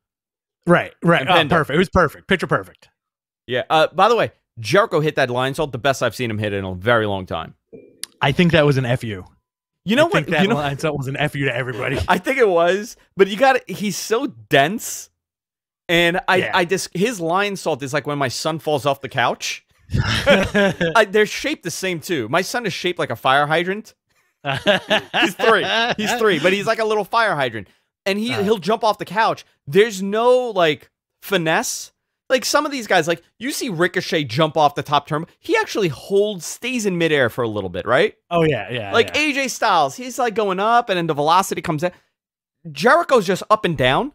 Right. Perfect. It was perfect. Picture perfect. Yeah. By the way, Jericho hit that lion salt the best I've seen him hit it in a very long time. I think that was an FU. You know what? That lion salt was an FU to everybody. I think it was, but he's so dense, and his lion salt is like when my son falls off the couch. They're shaped the same too. My son is shaped like a fire hydrant. He's three, but he's like a little fire hydrant, and he'll jump off the couch. There's no like finesse. Like some of these guys, like you see Ricochet jump off the top turn. He actually stays in midair for a little bit, right? Oh yeah. Like AJ Styles, he's like going up, and then the velocity comes in. Jericho's just up and down.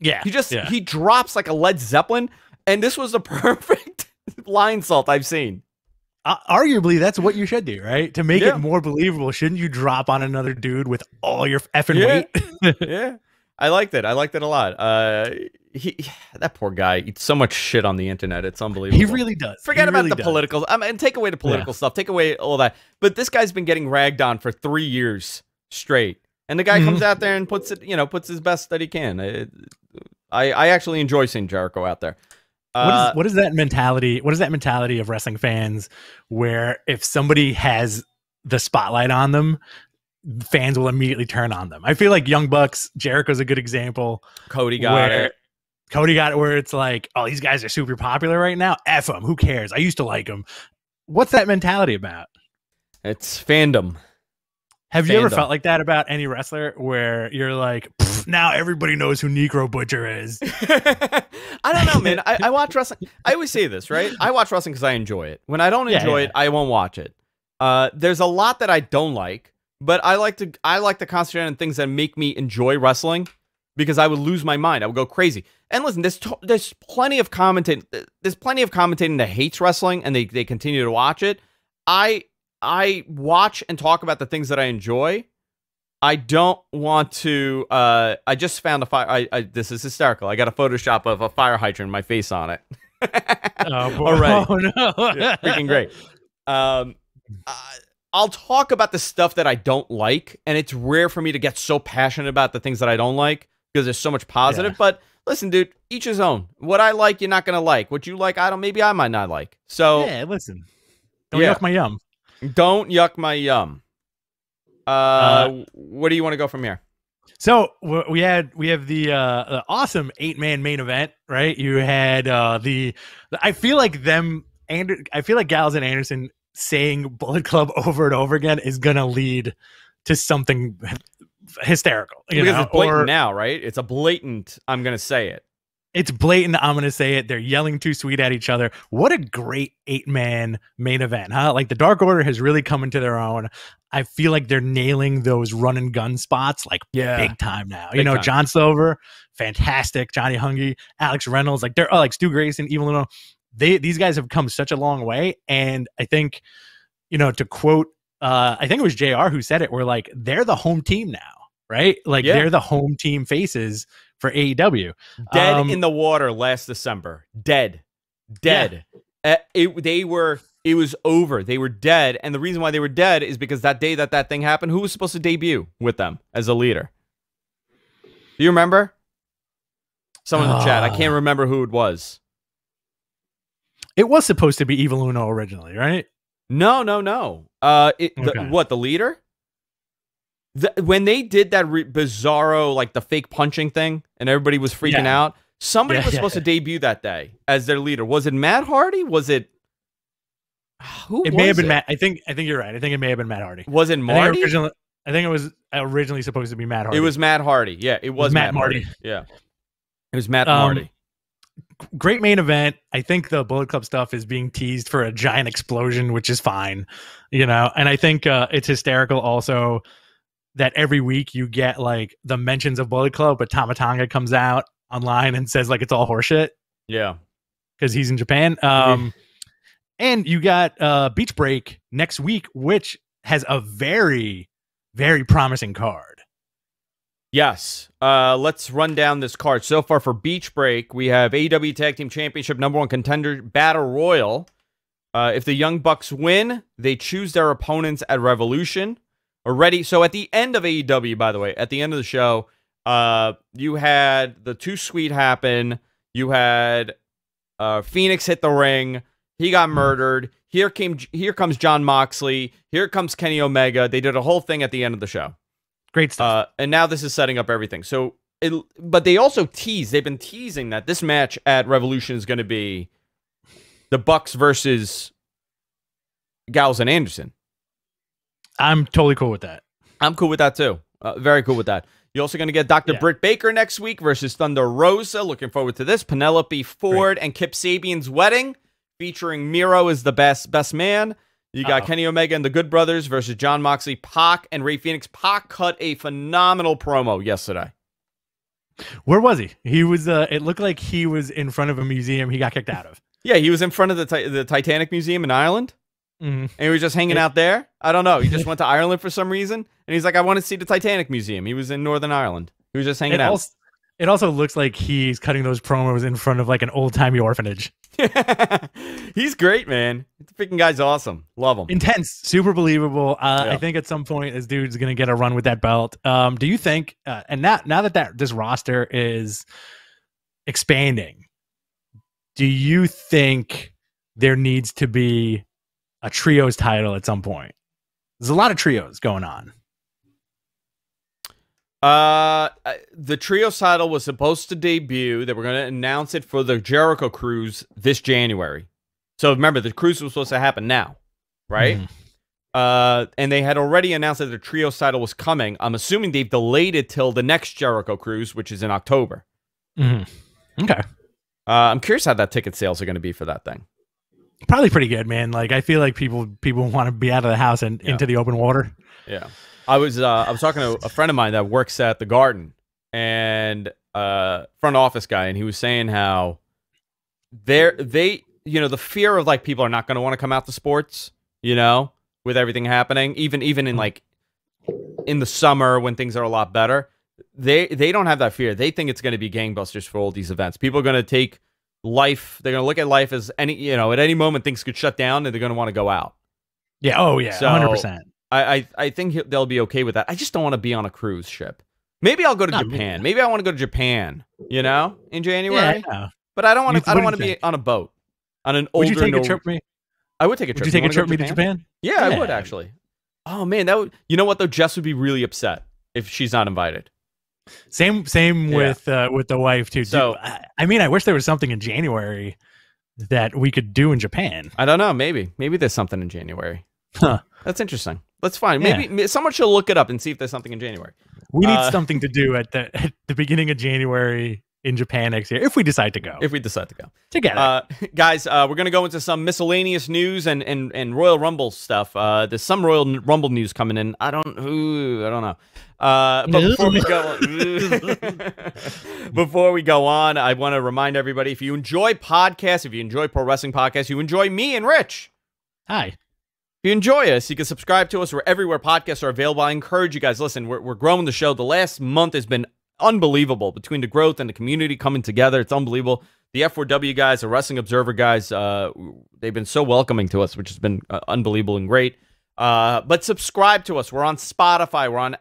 Yeah, he drops like a Led Zeppelin, and this was the perfect lion salt I've seen. Arguably, that's what you should do, right? To make it more believable, shouldn't you drop on another dude with all your effing weight? Yeah, I liked it. I liked it a lot. That poor guy eats so much shit on the internet. It's unbelievable. He really does. Forget about the political. I mean, take away the political stuff. Take away all that. But this guy's been getting ragged on for 3 years straight, and the guy comes out there and puts his best that he can. I actually enjoy seeing Jericho out there. What is that mentality? What is that mentality of wrestling fans where if somebody has the spotlight on them, fans will immediately turn on them? I feel like Young Bucks, Jericho's a good example. Cody got it where it's like, oh, these guys are super popular right now. F them. Who cares? I used to like them. What's that mentality about? It's fandom. Have you ever felt like that about any wrestler where you're like, now everybody knows who Necro Butcher is? I don't know, man. I watch wrestling. I always say this, right? I watch wrestling because I enjoy it. When I don't enjoy it, I won't watch it. There's a lot that I don't like, but I like to concentrate on things that make me enjoy wrestling because I would lose my mind. I would go crazy. And listen, there's plenty of commentating. There's plenty of commentating that hates wrestling and they continue to watch it. I watch and talk about the things that I enjoy. I don't want to. I just found a fire. This is hysterical. I got a Photoshop of a fire hydrant, my face on it. Oh, boy. Already. Oh no! Yeah, freaking great. I'll talk about the stuff that I don't like, and it's rare for me to get so passionate about the things that I don't like because there's so much positive. Yeah. But listen, dude, each his own. What I like, you're not gonna like. What you like, maybe I might not like. So yeah, listen. Don't yuck my yum. Don't yuck my yum. What do you want to go from here? So we have the awesome 8-man main event, right? You had I feel like Gallows and Anderson saying Bullet Club over and over again is gonna lead to something hysterical. Because it's blatant now, right? It's a blatant. I'm gonna say it. It's blatant. I'm going to say it. They're yelling too sweet at each other. What a great 8-man main event, huh? Like the Dark Order has really come into their own. I feel like they're nailing those run and gun spots like big time now. Big time. John Silver, fantastic. Johnny Hungy, Alex Reynolds, like they're like Stu Grayson, Evil Uno. These guys have come such a long way. And I think, to quote, I think it was JR who said it, we're like, they're the home team now, right? Like they're the home team faces for AEW. Dead in the water last December. Dead. Yeah. It was over. They were dead. And the reason why they were dead is because that day that thing happened, who was supposed to debut with them as a leader? Do you remember? Someone in the chat. I can't remember who it was. It was supposed to be Evil Uno originally, right? No. The leader? When they did that bizarro, like the fake punching thing, and everybody was freaking out, somebody was supposed to debut that day as their leader. Was it Matt Hardy? Was it It may have been Matt. I think you're right. I think it may have been Matt Hardy. Was it Marty? I think it was originally supposed to be Matt Hardy. It was Matt Hardy. Yeah, it was Matt Hardy. Yeah, it was Matt Hardy. Great main event. I think the Bullet Club stuff is being teased for a giant explosion, which is fine, And I think it's hysterical also that every week you get like the mentions of Bullet Club, but Tama Tonga comes out online and says like it's all horseshit. Yeah, because he's in Japan. And you got Beach Break next week, which has a very, very promising card. Yes. Let's run down this card. So far for Beach Break, we have AEW Tag Team Championship #1 contender Battle Royal. If the Young Bucks win, they choose their opponents at Revolution. Already. So at the end of AEW, by the way, at the end of the show, you had the Too Sweet happen. You had Phoenix hit the ring. He got murdered. Here comes Jon Moxley. Here comes Kenny Omega. They did a whole thing at the end of the show. Great stuff. And now this is setting up everything. So, but they also tease. They've been teasing that this match at Revolution is going to be the Bucks versus Gallows and Anderson. I'm totally cool with that. I'm cool with that too. Very cool with that. You're also going to get Dr. Britt Baker next week versus Thunder Rosa. Looking forward to this. Penelope Ford and Kip Sabian's wedding, featuring Miro as the best man. You got Kenny Omega and the Good Brothers versus Jon Moxley, Pac, and Rey Fenix. Pac cut a phenomenal promo yesterday. Where was he? He was. It looked like he was in front of a museum he got kicked out of. Yeah, he was in front of the Titanic Museum in Ireland. And he was just hanging out there. I don't know. He just went to Ireland for some reason. And he's like, I want to see the Titanic Museum. He was in Northern Ireland. He was just hanging out. It also looks like he's cutting those promos in front of like an old-timey orphanage. He's great, man. The freaking guy's awesome. Love him. Intense. Super believable. I think at some point this dude's going to get a run with that belt. Do you think, and now that this roster is expanding, do you think there needs to be a trios title at some point? There's a lot of trios going on. The trios title was supposed to debut. They were going to announce it for the Jericho Cruise this January. So remember, the cruise was supposed to happen now, right? And they had already announced that the trios title was coming. I'm assuming they've delayed it till the next Jericho Cruise, which is in October. Okay. I'm curious how that ticket sales are going to be for that thing. Probably pretty good, man. Like, I feel like people want to be out of the house and into the open water. Yeah. I was talking to a friend of mine that works at the Garden, and front office guy, and he was saying how the fear of like people are not going to want to come out to sports, with everything happening, even in like in the summer when things are a lot better. They don't have that fear. They think it's going to be gangbusters for all these events. People are going to take life. They're going to look at life as at any moment things could shut down and they're going to want to go out. Yeah. Oh yeah. So, 100%. I think they'll be okay with that. I just don't want to be on a cruise ship. Maybe I'll go to Japan. Maybe I want to go to Japan, in January. Yeah, but I don't want to. I don't want to be on a boat on an older. Would you take a trip with me? I would take a trip. Would you take a trip with me to Japan? Yeah, I would actually. Oh man, that would. You know what though? Jess would be really upset if she's not invited. Same with the wife too. So I mean, I wish there was something in January that we could do in Japan. I don't know. Maybe there's something in January. Huh. That's interesting. Let's find. Maybe someone should look it up and see if there's something in January. We need something to do at the beginning of January in Japan next year, if we decide to go. If we decide to go together, guys, we're gonna go into some miscellaneous news and Royal Rumble stuff. There's some Royal Rumble news coming in. I don't know. But before we go on, I want to remind everybody: if you enjoy podcasts, if you enjoy pro wrestling podcasts, you enjoy me and Rich. Hi. If you enjoy us, you can subscribe to us. We're everywhere podcasts are available. I encourage you guys, listen, we're growing the show. The last month has been unbelievable between the growth and the community coming together. It's unbelievable. The F4W guys, the Wrestling Observer guys, they've been so welcoming to us, which has been unbelievable and great. But subscribe to us. We're on Spotify. We're on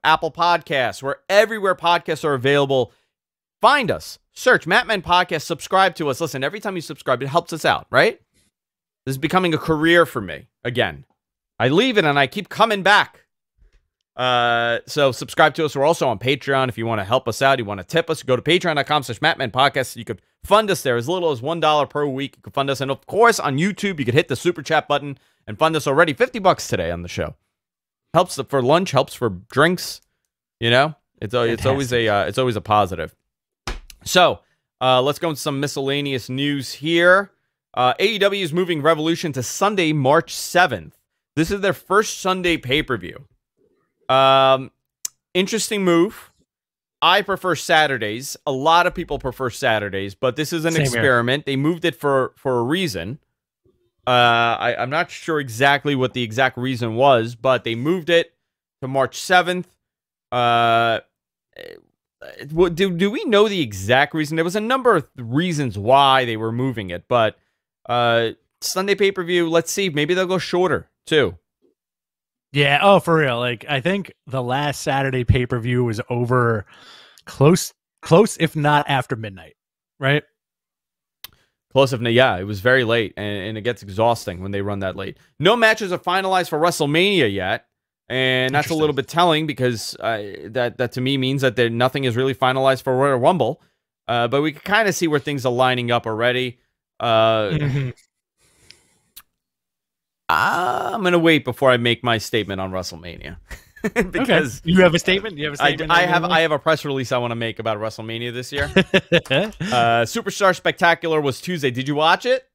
Apple Podcasts. We're everywhere podcasts are available. Find us. Search Mattman Podcast. Subscribe to us. Listen, every time you subscribe, it helps us out, right? This is becoming a career for me. Again, I leave it and I keep coming back. So subscribe to us. We're also on Patreon. If you want to help us out, you want to tip us, go to patreon.com/MattmanPodcast. You could fund us there as little as $1 per week. You could fund us. And of course, on YouTube, you could hit the super chat button and fund us already. $50 today on the show. Helps for lunch, helps for drinks. It's always a positive. So let's go into some miscellaneous news here. AEW is moving Revolution to Sunday, March 7th. This is their first Sunday pay-per-view. Interesting move. I prefer Saturdays. A lot of people prefer Saturdays, but this is an experiment. They moved it for a reason. I'm not sure exactly what the exact reason was, but they moved it to March 7th. do we know the exact reason? There was a number of reasons why they were moving it, but Sunday pay-per-view, let's see. Maybe they'll go shorter, too. Yeah, oh, for real. Like, I think the last Saturday pay-per-view was over close, if not after midnight, right? Close enough. Yeah, it was very late, and it gets exhausting when they run that late. No matches are finalized for Wrestlemania yet, and that's a little bit telling because that to me means that nothing is really finalized for Royal Rumble. But we can kind of see where things are lining up already. I'm going to wait before I make my statement on WrestleMania. Because okay. You have a statement? You have a statement? I have a press release I want to make about WrestleMania this year. Superstar Spectacular was Tuesday. Did you watch it?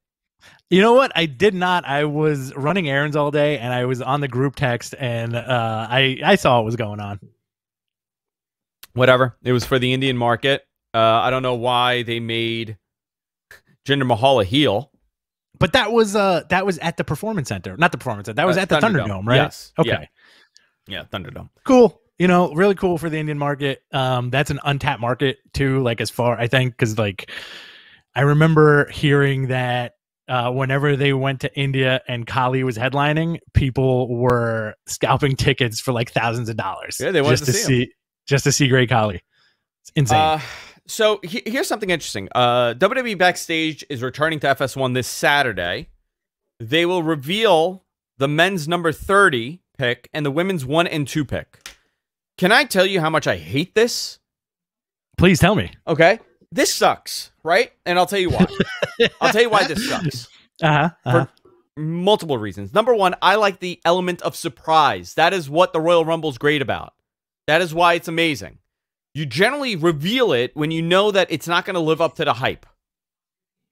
You know what? I did not. I was running errands all day, and I was on the group text, and I saw what was going on. Whatever. It was for the Indian market. I don't know why they made Jinder Mahal a heel. But that was at the Performance Center. Not the Performance Center. That was at the Thunderdome, right? Yes. Okay. Yeah, Thunderdome. Cool. You know, really cool for the Indian market. That's an untapped market too, like as far, I think, because like I remember hearing that whenever they went to India and Kali was headlining, people were scalping tickets for like thousands of dollars. Yeah, they wanted just to see Great Kali. It's insane. So here's something interesting. WWE Backstage is returning to FS1 this Saturday. They will reveal the men's number 30 pick and the women's 1 and 2 pick. Can I tell you how much I hate this? Please tell me. Okay. This sucks, right? And I'll tell you why. I'll tell you why this sucks. For multiple reasons. Number one, I like the element of surprise. That is what the Royal Rumble's great about. That is why it's amazing. You generally reveal it when you know that it's not going to live up to the hype.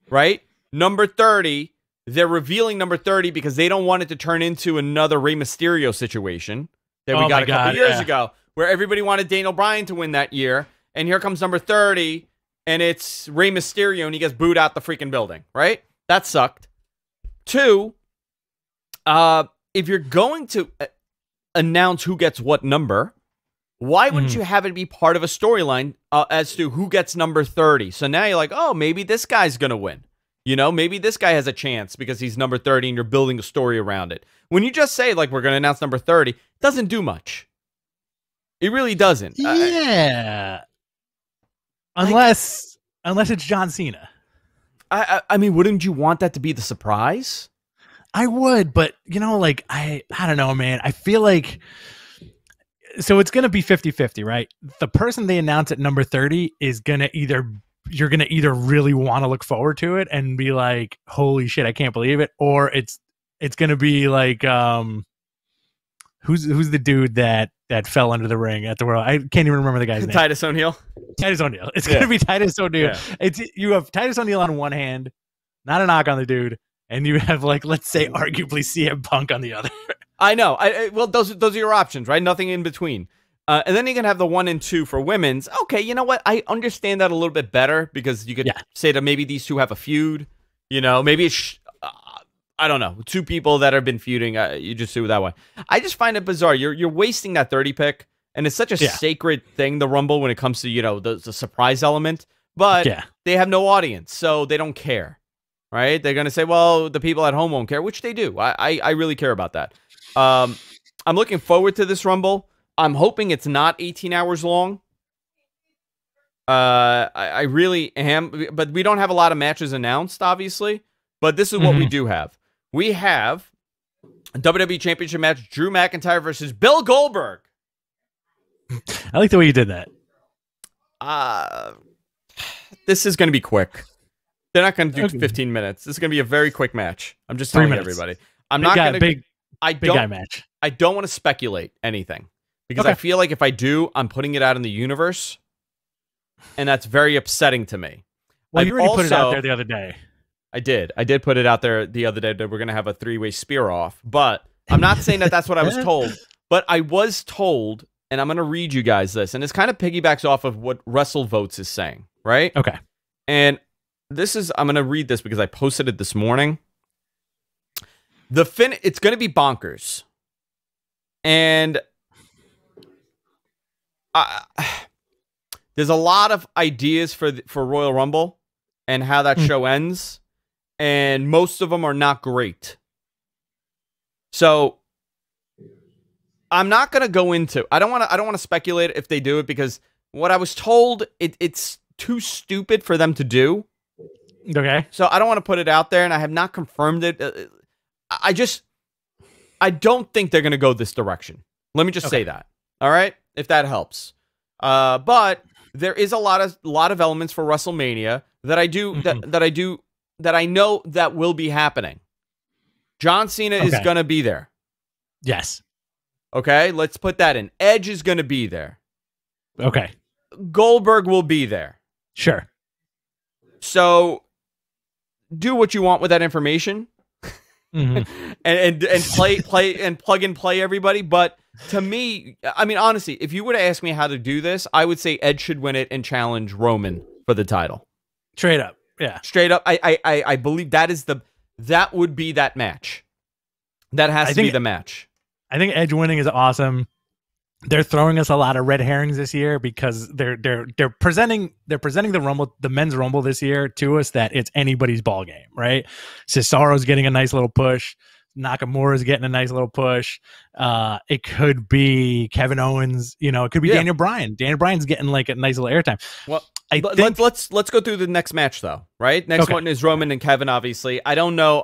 Right? Number 30, they're revealing number 30 because they don't want it to turn into another Rey Mysterio situation that we got a couple years ago, where everybody wanted Daniel Bryan to win that year, and here comes number 30, and it's Rey Mysterio, and he gets booed out the freaking building, right? That sucked. 2, if you're going to announce who gets what number, why wouldn't you have it be part of a storyline as to who gets number 30? So now you're like, oh, maybe this guy's going to win. You know, maybe this guy has a chance because he's number 30 and you're building a story around it. When you just say, like, we're going to announce number 30, it doesn't do much. It really doesn't. Yeah. Unless it's John Cena. I mean, wouldn't you want that to be the surprise? I would, but, you know, like, I don't know, man. I feel like... So it's going to be 50-50, right? The person they announce at number 30 is going to you're going to either really want to look forward to it and be like, holy shit, I can't believe it. Or it's going to be like, who's the dude that fell under the ring at the World? I can't even remember the guy's name. Titus O'Neil. Titus O'Neil. It's going to be Titus O'Neil. Yeah. You have Titus O'Neil on one hand, not a knock on the dude. And you have, like, let's say arguably CM Punk on the other. I know. Well, those are your options, right? Nothing in between. And then you can have the 1 and 2 for women's. Okay, you know what? I understand that a little bit better because you could say that maybe these two have a feud. You know, maybe it's, I don't know, 2 people that have been feuding. You just do it that way. I just find it bizarre. You're wasting that 30 pick, and it's such a sacred thing, the Rumble, when it comes to, you know, the surprise element. But they have no audience, so they don't care, right? They're going to say, well, the people at home won't care, which they do. I really care about that. I'm looking forward to this Rumble. I'm hoping it's not 18 hours long. I really am, but we don't have a lot of matches announced, obviously. But this is what we do have. We have a WWE Championship match, Drew McIntyre versus Bill Goldberg. I like the way you did that. This is going to be quick. They're not going to do 15 minutes. This is going to be a very quick match. I'm just telling everybody. I'm not going to... Big guy match. I don't want to speculate anything. Because I feel like if I do, I'm putting it out in the universe. And that's very upsetting to me. Well, you already put it out there the other day. I did. I did put it out there the other day that we're going to have a 3-way spear off. But I'm not saying that that's what I was told. But I was told, and I'm going to read you guys this. And this kind of piggybacks off of what WrestleVotes is saying. Right? Okay. And this is, I'm going to read this because I posted it this morning. It's going to be bonkers. And there's a lot of ideas for Royal Rumble and how that show ends, and most of them are not great. So I'm not going to go into. I don't want to speculate if they do it, because what I was told, it's too stupid for them to do. Okay. So I don't want to put it out there, and I have not confirmed it. I don't think they're going to go this direction. Let me just say that. All right, if that helps. But there is a lot of elements for WrestleMania that I do that I know that will be happening. John Cena is going to be there. Yes. Okay, let's put that in. Edge is going to be there. Okay. Goldberg will be there. Sure. So do what you want with that information. and plug and play everybody. But to me, I mean, honestly, if you were to ask me how to do this, I would say Edge should win it and challenge Roman for the title. Straight up. Yeah. Straight up. I believe that would be that match. That has to be the match. I think Edge winning is awesome. They're throwing us a lot of red herrings this year because they're presenting the men's Rumble this year to us that it's anybody's ball game, right? Cesaro's getting a nice little push. Nakamura's getting a nice little push. It could be Kevin Owens, it could be Daniel Bryan. Daniel Bryan's getting like a nice little airtime. Well, let's go through the next match though, right? Next one is Roman and Kevin, obviously. I don't know.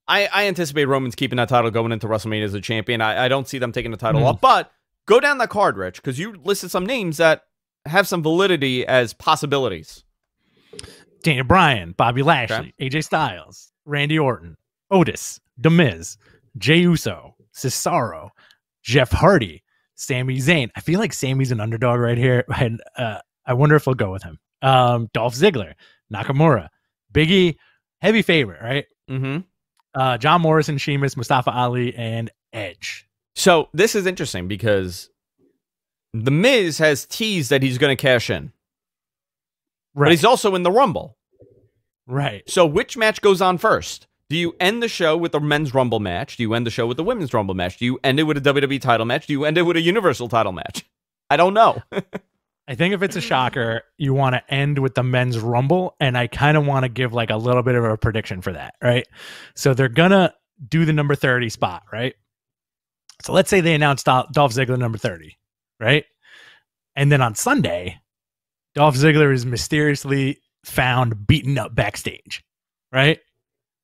I anticipate Roman's keeping that title going into WrestleMania as a champion. I don't see them taking the title off, but go down that card, Rich, because you listed some names that have some validity as possibilities. Daniel Bryan, Bobby Lashley, AJ Styles, Randy Orton, Otis, The Miz, Jey Uso, Cesaro, Jeff Hardy, Sami Zayn. I feel like Sami's an underdog right here, and I wonder if we'll go with him. Dolph Ziggler, Nakamura, Big E, heavy favorite, right? Mm-hmm. John Morrison, Sheamus, Mustafa Ali, and Edge. So this is interesting because The Miz has teased that he's going to cash in. Right. But he's also in the Rumble. Right. So which match goes on first? Do you end the show with the men's Rumble match? Do you end the show with the women's Rumble match? Do you end it with a WWE title match? Do you end it with a Universal title match? I don't know. I think if it's a shocker, you want to end with the men's Rumble, and I kind of want to give like a little bit of a prediction for that, right? So they're going to do the number 30 spot, right? So let's say they announced Dolph Ziggler number 30, right? And then on Sunday, Dolph Ziggler is mysteriously found beaten up backstage, right?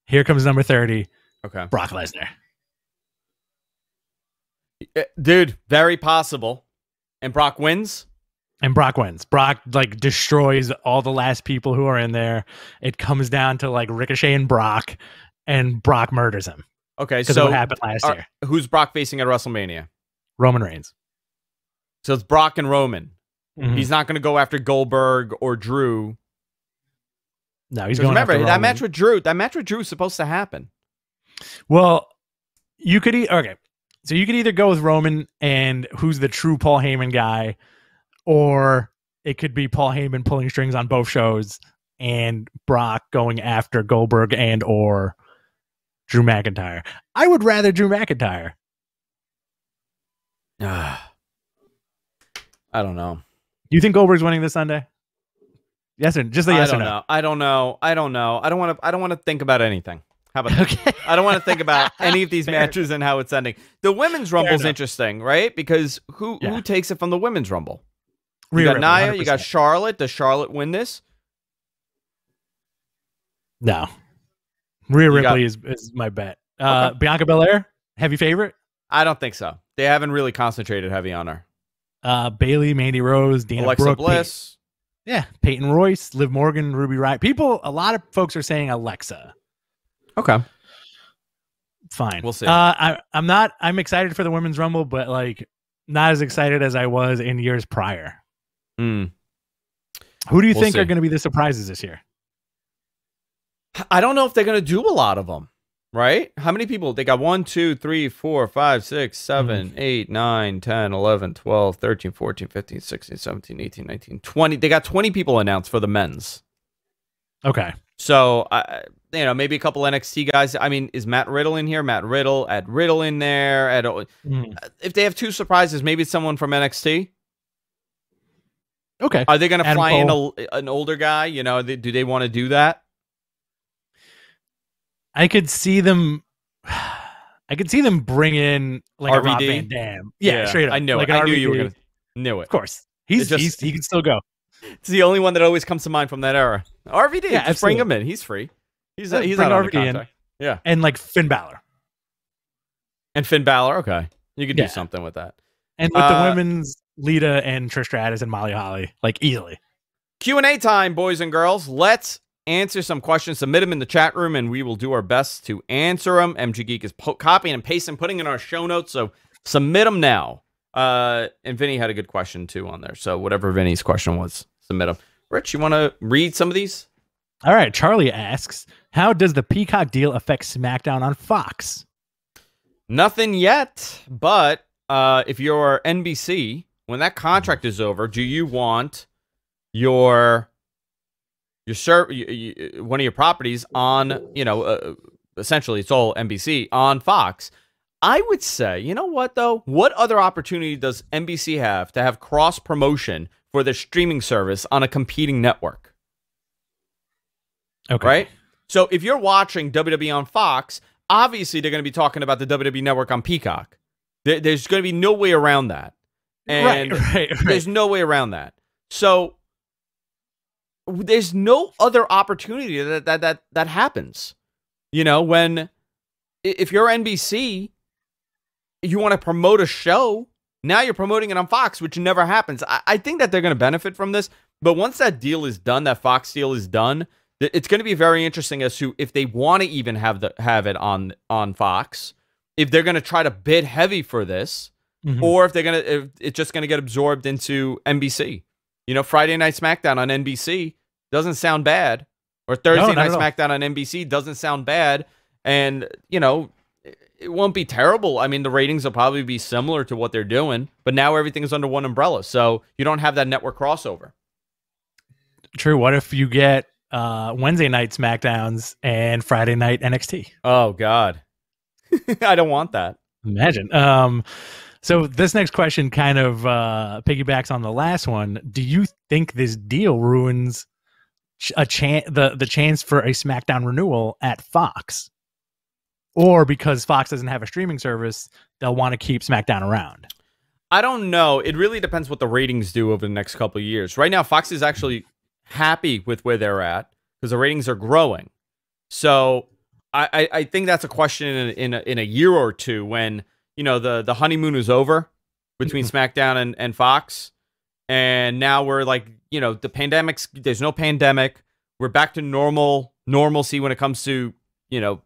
Here comes number 30. Okay. Brock Lesnar. Dude, very possible. And Brock wins? And Brock wins. Brock like destroys all the last people who are in there. It comes down to like Ricochet and Brock murders him. Okay, so what happened last year? Who's Brock facing at WrestleMania? Roman Reigns. So it's Brock and Roman. Mm-hmm. He's not going to go after Goldberg or Drew. No, he's going after Roman. That match with Drew is supposed to happen. Well, you could so you could either go with Roman and who's the true Paul Heyman guy, or it could be Paul Heyman pulling strings on both shows and Brock going after Goldberg and or Drew McIntyre. I would rather Drew McIntyre. I don't know. You think Goldberg's winning this Sunday? Yes, or just a yes or no. I don't know. I don't want to think about anything. How about that? I don't want to think about any of these matches and how it's ending. The women's Rumble is interesting, right? Because who takes it from the women's Rumble? You got Nia, 100%. You got Charlotte. Does Charlotte win this? No. Rhea Ripley is my bet. Okay. Bianca Belair, heavy favorite? I don't think so. They haven't really concentrated heavy on her. Bailey, Mandy Rose, Dana Alexa Brooke, Bliss. Peyton Royce, Liv Morgan, Ruby Riott. A lot of folks are saying Alexa. Okay. Fine. We'll see. I'm excited for the women's Rumble, but like not as excited as I was in years prior. Who do you think are going to be the surprises this year? I don't know if they're going to do a lot of them, right? How many people? They got 1, 2, 3, 4, 5, 6, 7, 8, 9, 10, 11, 12, 13, 14, 15, 16, 17, 18, 19, 20. They got 20 people announced for the men's. Okay. So, maybe a couple NXT guys. I mean, is Matt Riddle in here? Matt Riddle, add Riddle in there. If they have two surprises, maybe it's someone from NXT. Okay. Are they going to Adam fly in Cole. an older guy? You know, do they want to do that? I could see them. I could see them bring in like a Rob RVD? Van Dam. Yeah, straight up. I knew like it. an I knew RVD. you were going to. Knew it. Of course. He He can still go. It's the only one that always comes to mind from that era. RVD, Yeah, just bring him in. He's free. He's Bring not on the RVD in. contract. Yeah. And like Finn Balor. And Finn Balor, okay. You could do Yeah. something with that. And with the women's, Lita and Trish Stratus and Molly Holly, like easily. Q&A time, boys and girls. Let's answer some questions. Submit them in the chat room, and we will do our best to answer them. MG Geek is copying and pasting, putting in our show notes, so submit them now. And Vinny had a good question, too, on there. So whatever Vinny's question was, submit them. Rich, you want to read some of these? All right. Charlie asks, how does the Peacock deal affect SmackDown on Fox? Nothing yet, but if you're NBC, when that contract is over, do you want one of your properties on, essentially it's all NBC on Fox? I would say, you know what, though? What other opportunity does NBC have to have cross-promotion for their streaming service on a competing network? Okay. Right? So if you're watching WWE on Fox, obviously they're going to be talking about the WWE Network on Peacock. There's going to be no way around that. And right. There's no way around that. So there's no other opportunity that happens. You know, if you're NBC, you want to promote a show, now you're promoting it on Fox, which never happens. I think that they're going to benefit from this, but once that deal is done, that Fox deal is done, it's going to be very interesting as to if they want to even have it on Fox, if they're going to try to bid heavy for this, or if it's just going to get absorbed into NBC. You know, Friday Night SmackDown on NBC doesn't sound bad, or Thursday Night SmackDown on NBC doesn't sound bad, and it won't be terrible. I mean, the ratings will probably be similar to what they're doing, but now everything is under one umbrella, so you don't have that network crossover. True. What if you get Wednesday night SmackDowns and Friday night NXT? Oh, God. I don't want that. Imagine. So this next question kind of piggybacks on the last one. Do you think this deal ruins the chance for a SmackDown renewal at Fox? Or because Fox doesn't have a streaming service, they'll want to keep SmackDown around? I don't know. It really depends what the ratings do over the next couple of years. Right now, Fox is actually happy with where they're at because the ratings are growing. So I think that's a question in a year or two when the honeymoon is over between SmackDown and Fox, and now we're like the pandemic's there's no pandemic. We're back to normalcy when it comes to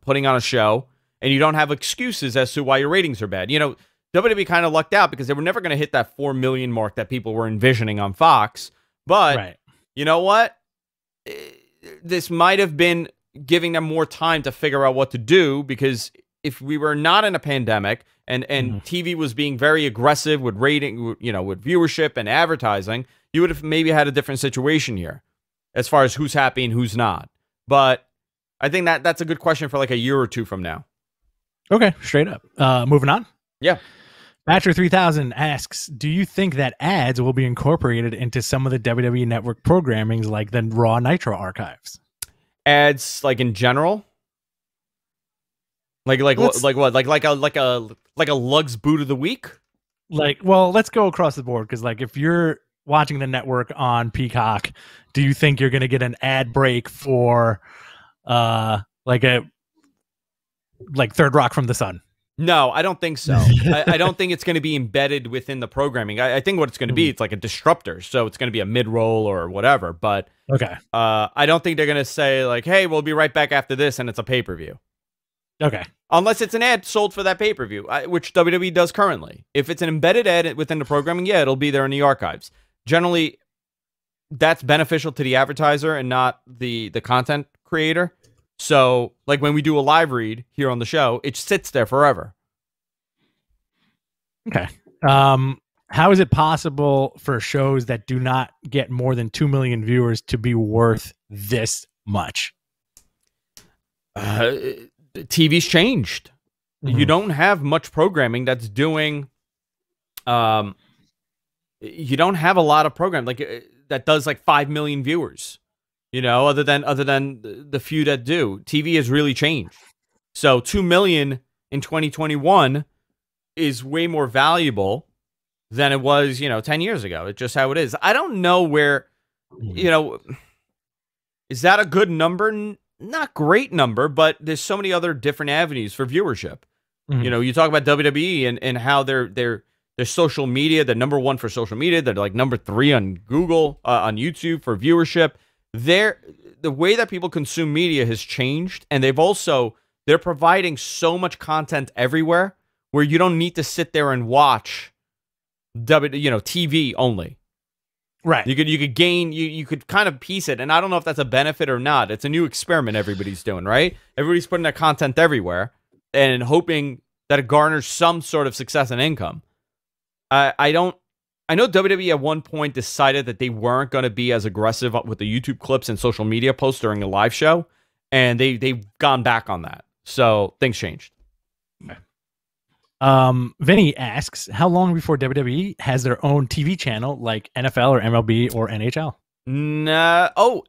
putting on a show. And you don't have excuses as to why your ratings are bad. WWE kind of lucked out because they were never going to hit that 4 million mark that people were envisioning on Fox. But you know what? This might have been giving them more time to figure out what to do, because if we were not in a pandemic and TV was being very aggressive with rating, with viewership and advertising, you would have maybe had a different situation here as far as who's happy and who's not. But I think that's a good question for like a year or two from now. Okay, straight up. Moving on. Yeah. Batcher 3000 asks, do you think that ads will be incorporated into some of the WWE Network programmings like the Raw Nitro archives? Ads like in general? Like what? Like a Lugs boot of the week? Well, let's go across the board, because if you're watching the network on Peacock, do you think you're going to get an ad break for Third Rock from the Sun? No, I don't think so. I don't think it's going to be embedded within the programming. I think what it's going to be, it's like a disruptor. So it's going to be a mid-roll or whatever. But I don't think they're going to say like, hey, we'll be right back after this, and it's a pay-per-view. Okay. Unless it's an ad sold for that pay-per-view, which WWE does currently. If it's an embedded ad within the programming, yeah, it'll be there in the archives. Generally, that's beneficial to the advertiser and not the content creator. So, like when we do a live read here on the show, it sits there forever. Okay. How is it possible for shows that do not get more than 2 million viewers to be worth this much? TV's changed. You don't have much programming that's doing... you don't have a lot of programming. Like that does like 5 million viewers. You know, other than the few that do. TV has really changed. So 2 million in 2021 is way more valuable than it was, 10 years ago. It's just how it is. I don't know where, is that a good number? Not great number, but there's so many other different avenues for viewership. You talk about WWE and how their social media, they're number one for social media. They're like number 3 on Google, on YouTube for viewership. The way that people consume media has changed, and they're providing so much content everywhere where you don't need to sit there and watch TV only. Right. You could kind of piece it, and I don't know if that's a benefit or not. It's a new experiment everybody's doing, right? Everybody's putting their content everywhere and hoping that it garners some sort of success and income. I know WWE at one point decided that they weren't going to be as aggressive with the YouTube clips and social media posts during a live show, and they've gone back on that. So things changed. Vinny asks, how long before WWE has their own TV channel like NFL or MLB or NHL?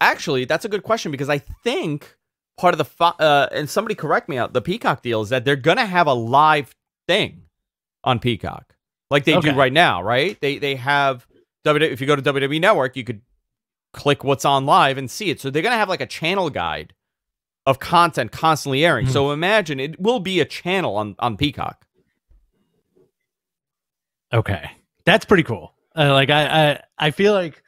Actually, that's a good question, because I think part of the and somebody correct me out, the Peacock deal is that they're going to have a live thing on Peacock. Like they do right now, right? They have if you go to WWE Network, you could click what's on live and see it. So they're going to have like a channel guide of content constantly airing. So imagine it will be a channel on Peacock. Okay. That's pretty cool. I feel like,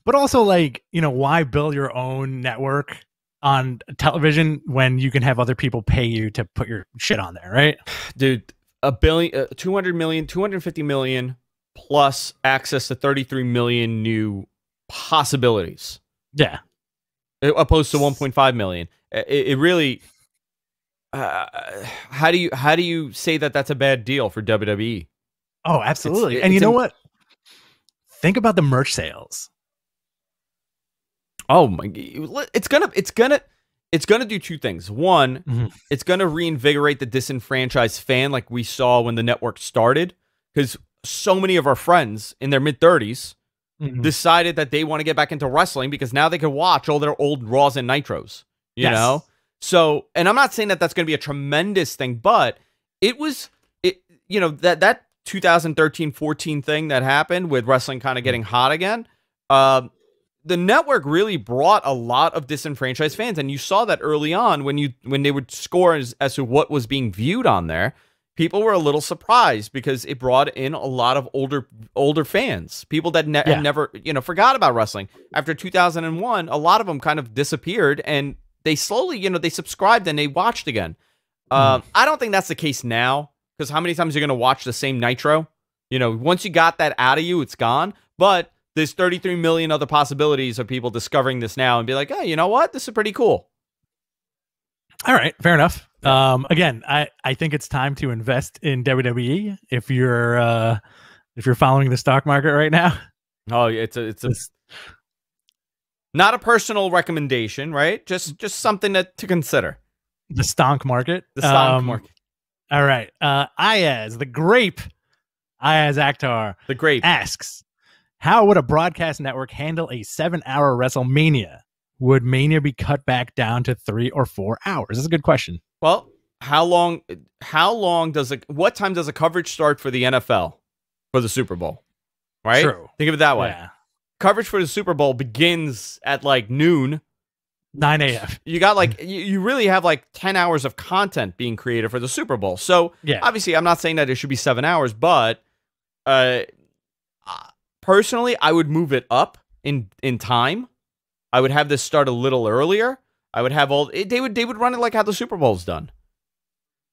but also like, why build your own network on television when you can have other people pay you to put your shit on there, right? Dude, $1 billion, 200 million, 250 million plus access to 33 million new possibilities. Yeah. Opposed to 1.5 million. It really, how do you say that that's a bad deal for WWE? Oh, absolutely. And you know what? Think about the merch sales. Oh my! It's gonna do two things. One, it's gonna reinvigorate the disenfranchised fan, like we saw when the network started, because so many of our friends in their mid-30s decided that they want to get back into wrestling because now they can watch all their old Raws and Nitros. You know, so and I'm not saying that that's gonna be a tremendous thing, but it was that 2013-14 thing that happened with wrestling kind of getting hot again. The network really brought a lot of disenfranchised fans, and you saw that early on when they would score as to what was being viewed on there. People were a little surprised because it brought in a lot of older fans, people that never forgot about wrestling after 2001. A lot of them kind of disappeared, and they slowly they subscribed and they watched again. I don't think that's the case now, because how many times are you going to watch the same Nitro? Once you got that out of you, it's gone. But there's 33 million other possibilities of people discovering this now and be like, hey, you know what? This is pretty cool. All right. Fair enough. Again, I think it's time to invest in WWE if you're following the stock market right now. Oh, it's not a personal recommendation, right? Just something to consider. The stonk market. The stonk market. All right. Ayaz, the grape, Ayaz Akhtar, the grape, asks, how would a broadcast network handle a 7-hour WrestleMania? Would Mania be cut back down to 3 or 4 hours? That's a good question. Well, what time does the coverage start for the NFL for the Super Bowl? Right? True. Think of it that way. Yeah. Coverage for the Super Bowl begins at like noon. 9 a.m. You got you really have 10 hours of content being created for the Super Bowl. So obviously I'm not saying that it should be 7 hours, but personally, I would move it up in time. I would have this start a little earlier. I would have they would run it like how the Super Bowl's done.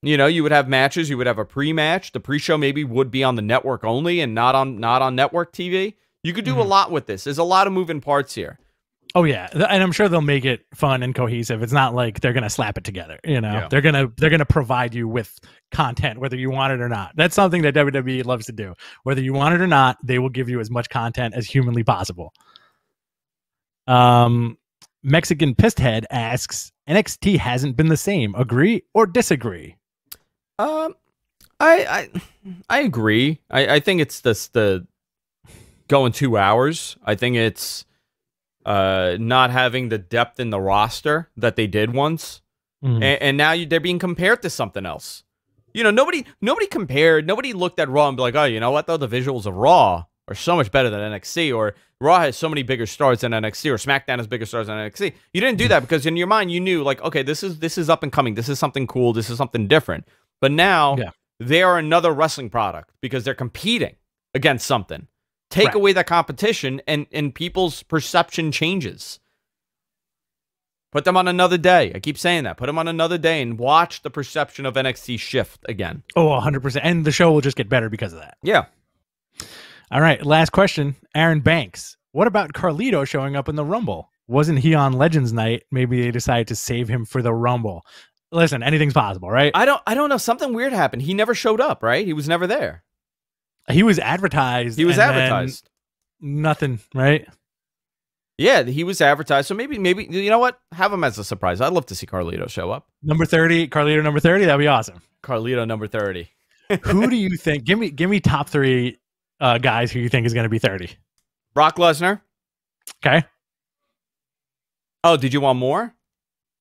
You would have matches. You would have a pre-match. The pre-show maybe would be on the network only and not on network TV. You could do a lot with this. There's a lot of moving parts here. Oh yeah, and I'm sure they'll make it fun and cohesive. It's not like they're gonna slap it together. They're gonna provide you with content whether you want it or not. That's something that WWE loves to do. Whether you want it or not, they will give you as much content as humanly possible. Mexican Pisthead asks, NXT hasn't been the same. Agree or disagree? I agree. I think it's the going 2 hours. I think it's not having the depth in the roster that they did once. And now they're being compared to something else. You know, nobody looked at Raw and be like, oh, you know what, though? The visuals of Raw are so much better than NXT, or Raw has so many bigger stars than NXT, or SmackDown has bigger stars than NXT. You didn't do that because in your mind you knew, like, okay, this is up and coming. This is something cool. This is something different. But now they are another wrestling product because they're competing against something. Take away that competition and people's perception changes. Put them on another day. I keep saying that. Put them on another day and watch the perception of NXT shift again. Oh, 100%. And the show will just get better because of that. Yeah. All right. Last question. Aaron Banks. What about Carlito showing up in the Rumble? Wasn't he on Legends Night? Maybe they decided to save him for the Rumble. Listen, anything's possible, right? I don't know. Something weird happened. He never showed up, right? He was never there. He was advertised. He was advertised. Nothing, right? Yeah, he was advertised. So maybe, you know what? Have him as a surprise. I'd love to see Carlito show up. Number 30, Carlito number 30. That'd be awesome. Carlito number 30. Who do you think? Give me top 3 guys who you think is going to be 30. Brock Lesnar. Okay. Oh, did you want more?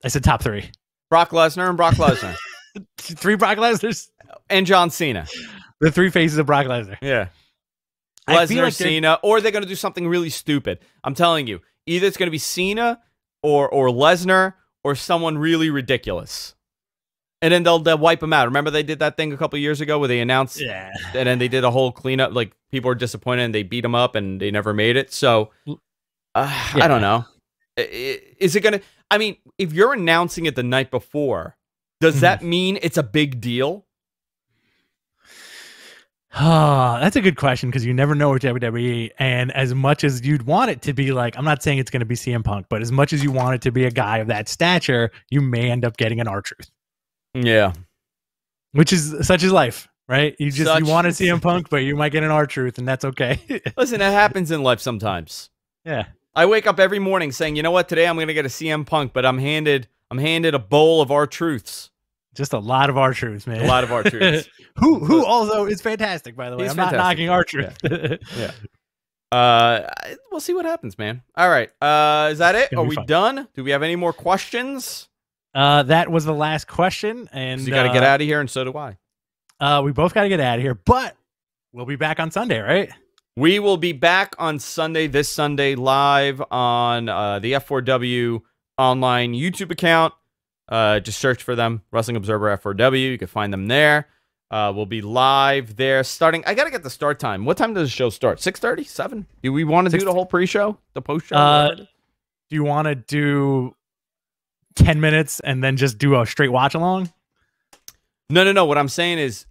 I said top 3. Brock Lesnar and Brock Lesnar. 3 Brock Lesnars? And John Cena. The 3 faces of Brock Lesnar. Yeah. Lesnar, Cena, or they're going to do something really stupid. I'm telling you, either it's going to be Cena or Lesnar or someone really ridiculous. And then they'll wipe him out. Remember they did that thing a couple of years ago where they announced, and then they did a whole cleanup. Like, people were disappointed and they beat him up and they never made it. So, I don't know. Is it going to, I mean, if you're announcing it the night before, does that mean it's a big deal? Oh, that's a good question because you never know with WWE. And as much as you'd want it to be like, I'm not saying it's going to be CM Punk, but as much as you want it to be a guy of that stature, you may end up getting an R-Truth. Yeah. Which is such is life, right? You want to CM Punk, but you might get an R-Truth, and that's okay. Listen, it happens in life sometimes. Yeah. I wake up every morning saying, you know what, today I'm going to get a CM Punk, but I'm handed a bowl of R-Truths. Just a lot of R-Truths, man. A lot of R-Truths. who also is fantastic, by the way. I'm not knocking R-Truth. Yeah. We'll see what happens, man. All right. Is that it? Are we done? Do we have any more questions? That was the last question. And you got to get out of here, and so do I. We both got to get out of here, but we'll be back on Sunday, right? We will be back on Sunday, this Sunday, live on the F4W online YouTube account. Just search for them, Wrestling Observer F4W. You can find them there. We'll be live there starting. I got to get the start time. What time does the show start? 6:30? 7? Do we want to do the whole pre-show? The post-show? Do you want to do 10 minutes and then just do a straight watch-along? No. What I'm saying is,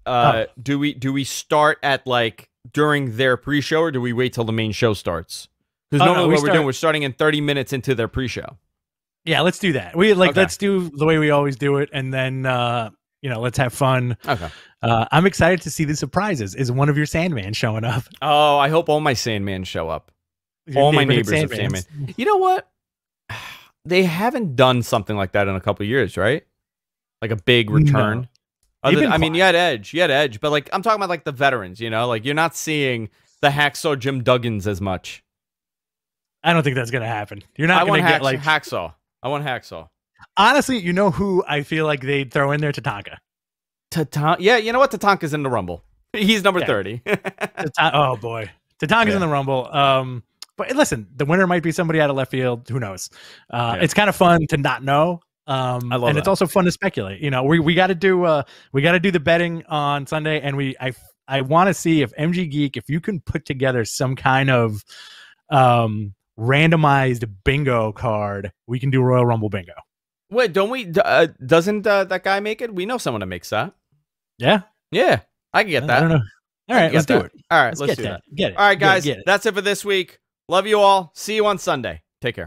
do we start at, like, during their pre-show, or do we wait till the main show starts? Because normally we're starting in 30 minutes into their pre-show. Yeah, let's do that. Let's do the way we always do it, and then let's have fun. Okay. I'm excited to see the surprises. Is one of your Sandman showing up? Oh, I hope all my Sandman show up. All my neighbors have Sandman. You know what? They haven't done something like that in a couple of years, right? Like a big return. No. You had Edge, but like I'm talking about like the veterans. Like you're not seeing the Hacksaw Jim Duggins as much. I don't think that's gonna happen. You're not going to get like Hacksaw. I want Hacksaw. Honestly, you know who I feel like they'd throw in there? Tatanka. Yeah, you know what? Tatanka's in the Rumble. He's number 30. Oh, boy. Tatanka's in the Rumble. But listen, the winner might be somebody out of left field. Who knows? It's kind of fun to not know. I love that. It's also fun to speculate. We got to do the betting on Sunday, and I want to see if MG Geek, if you can put together some kind of randomized bingo card, we can do Royal Rumble bingo. Wait, don't we? Doesn't that guy make it? We know someone that makes that. Yeah, I can get that. I don't know. All right, let's do it. All right, let's do that. Get it. All right, guys, that's it for this week. Love you all. See you on Sunday. Take care.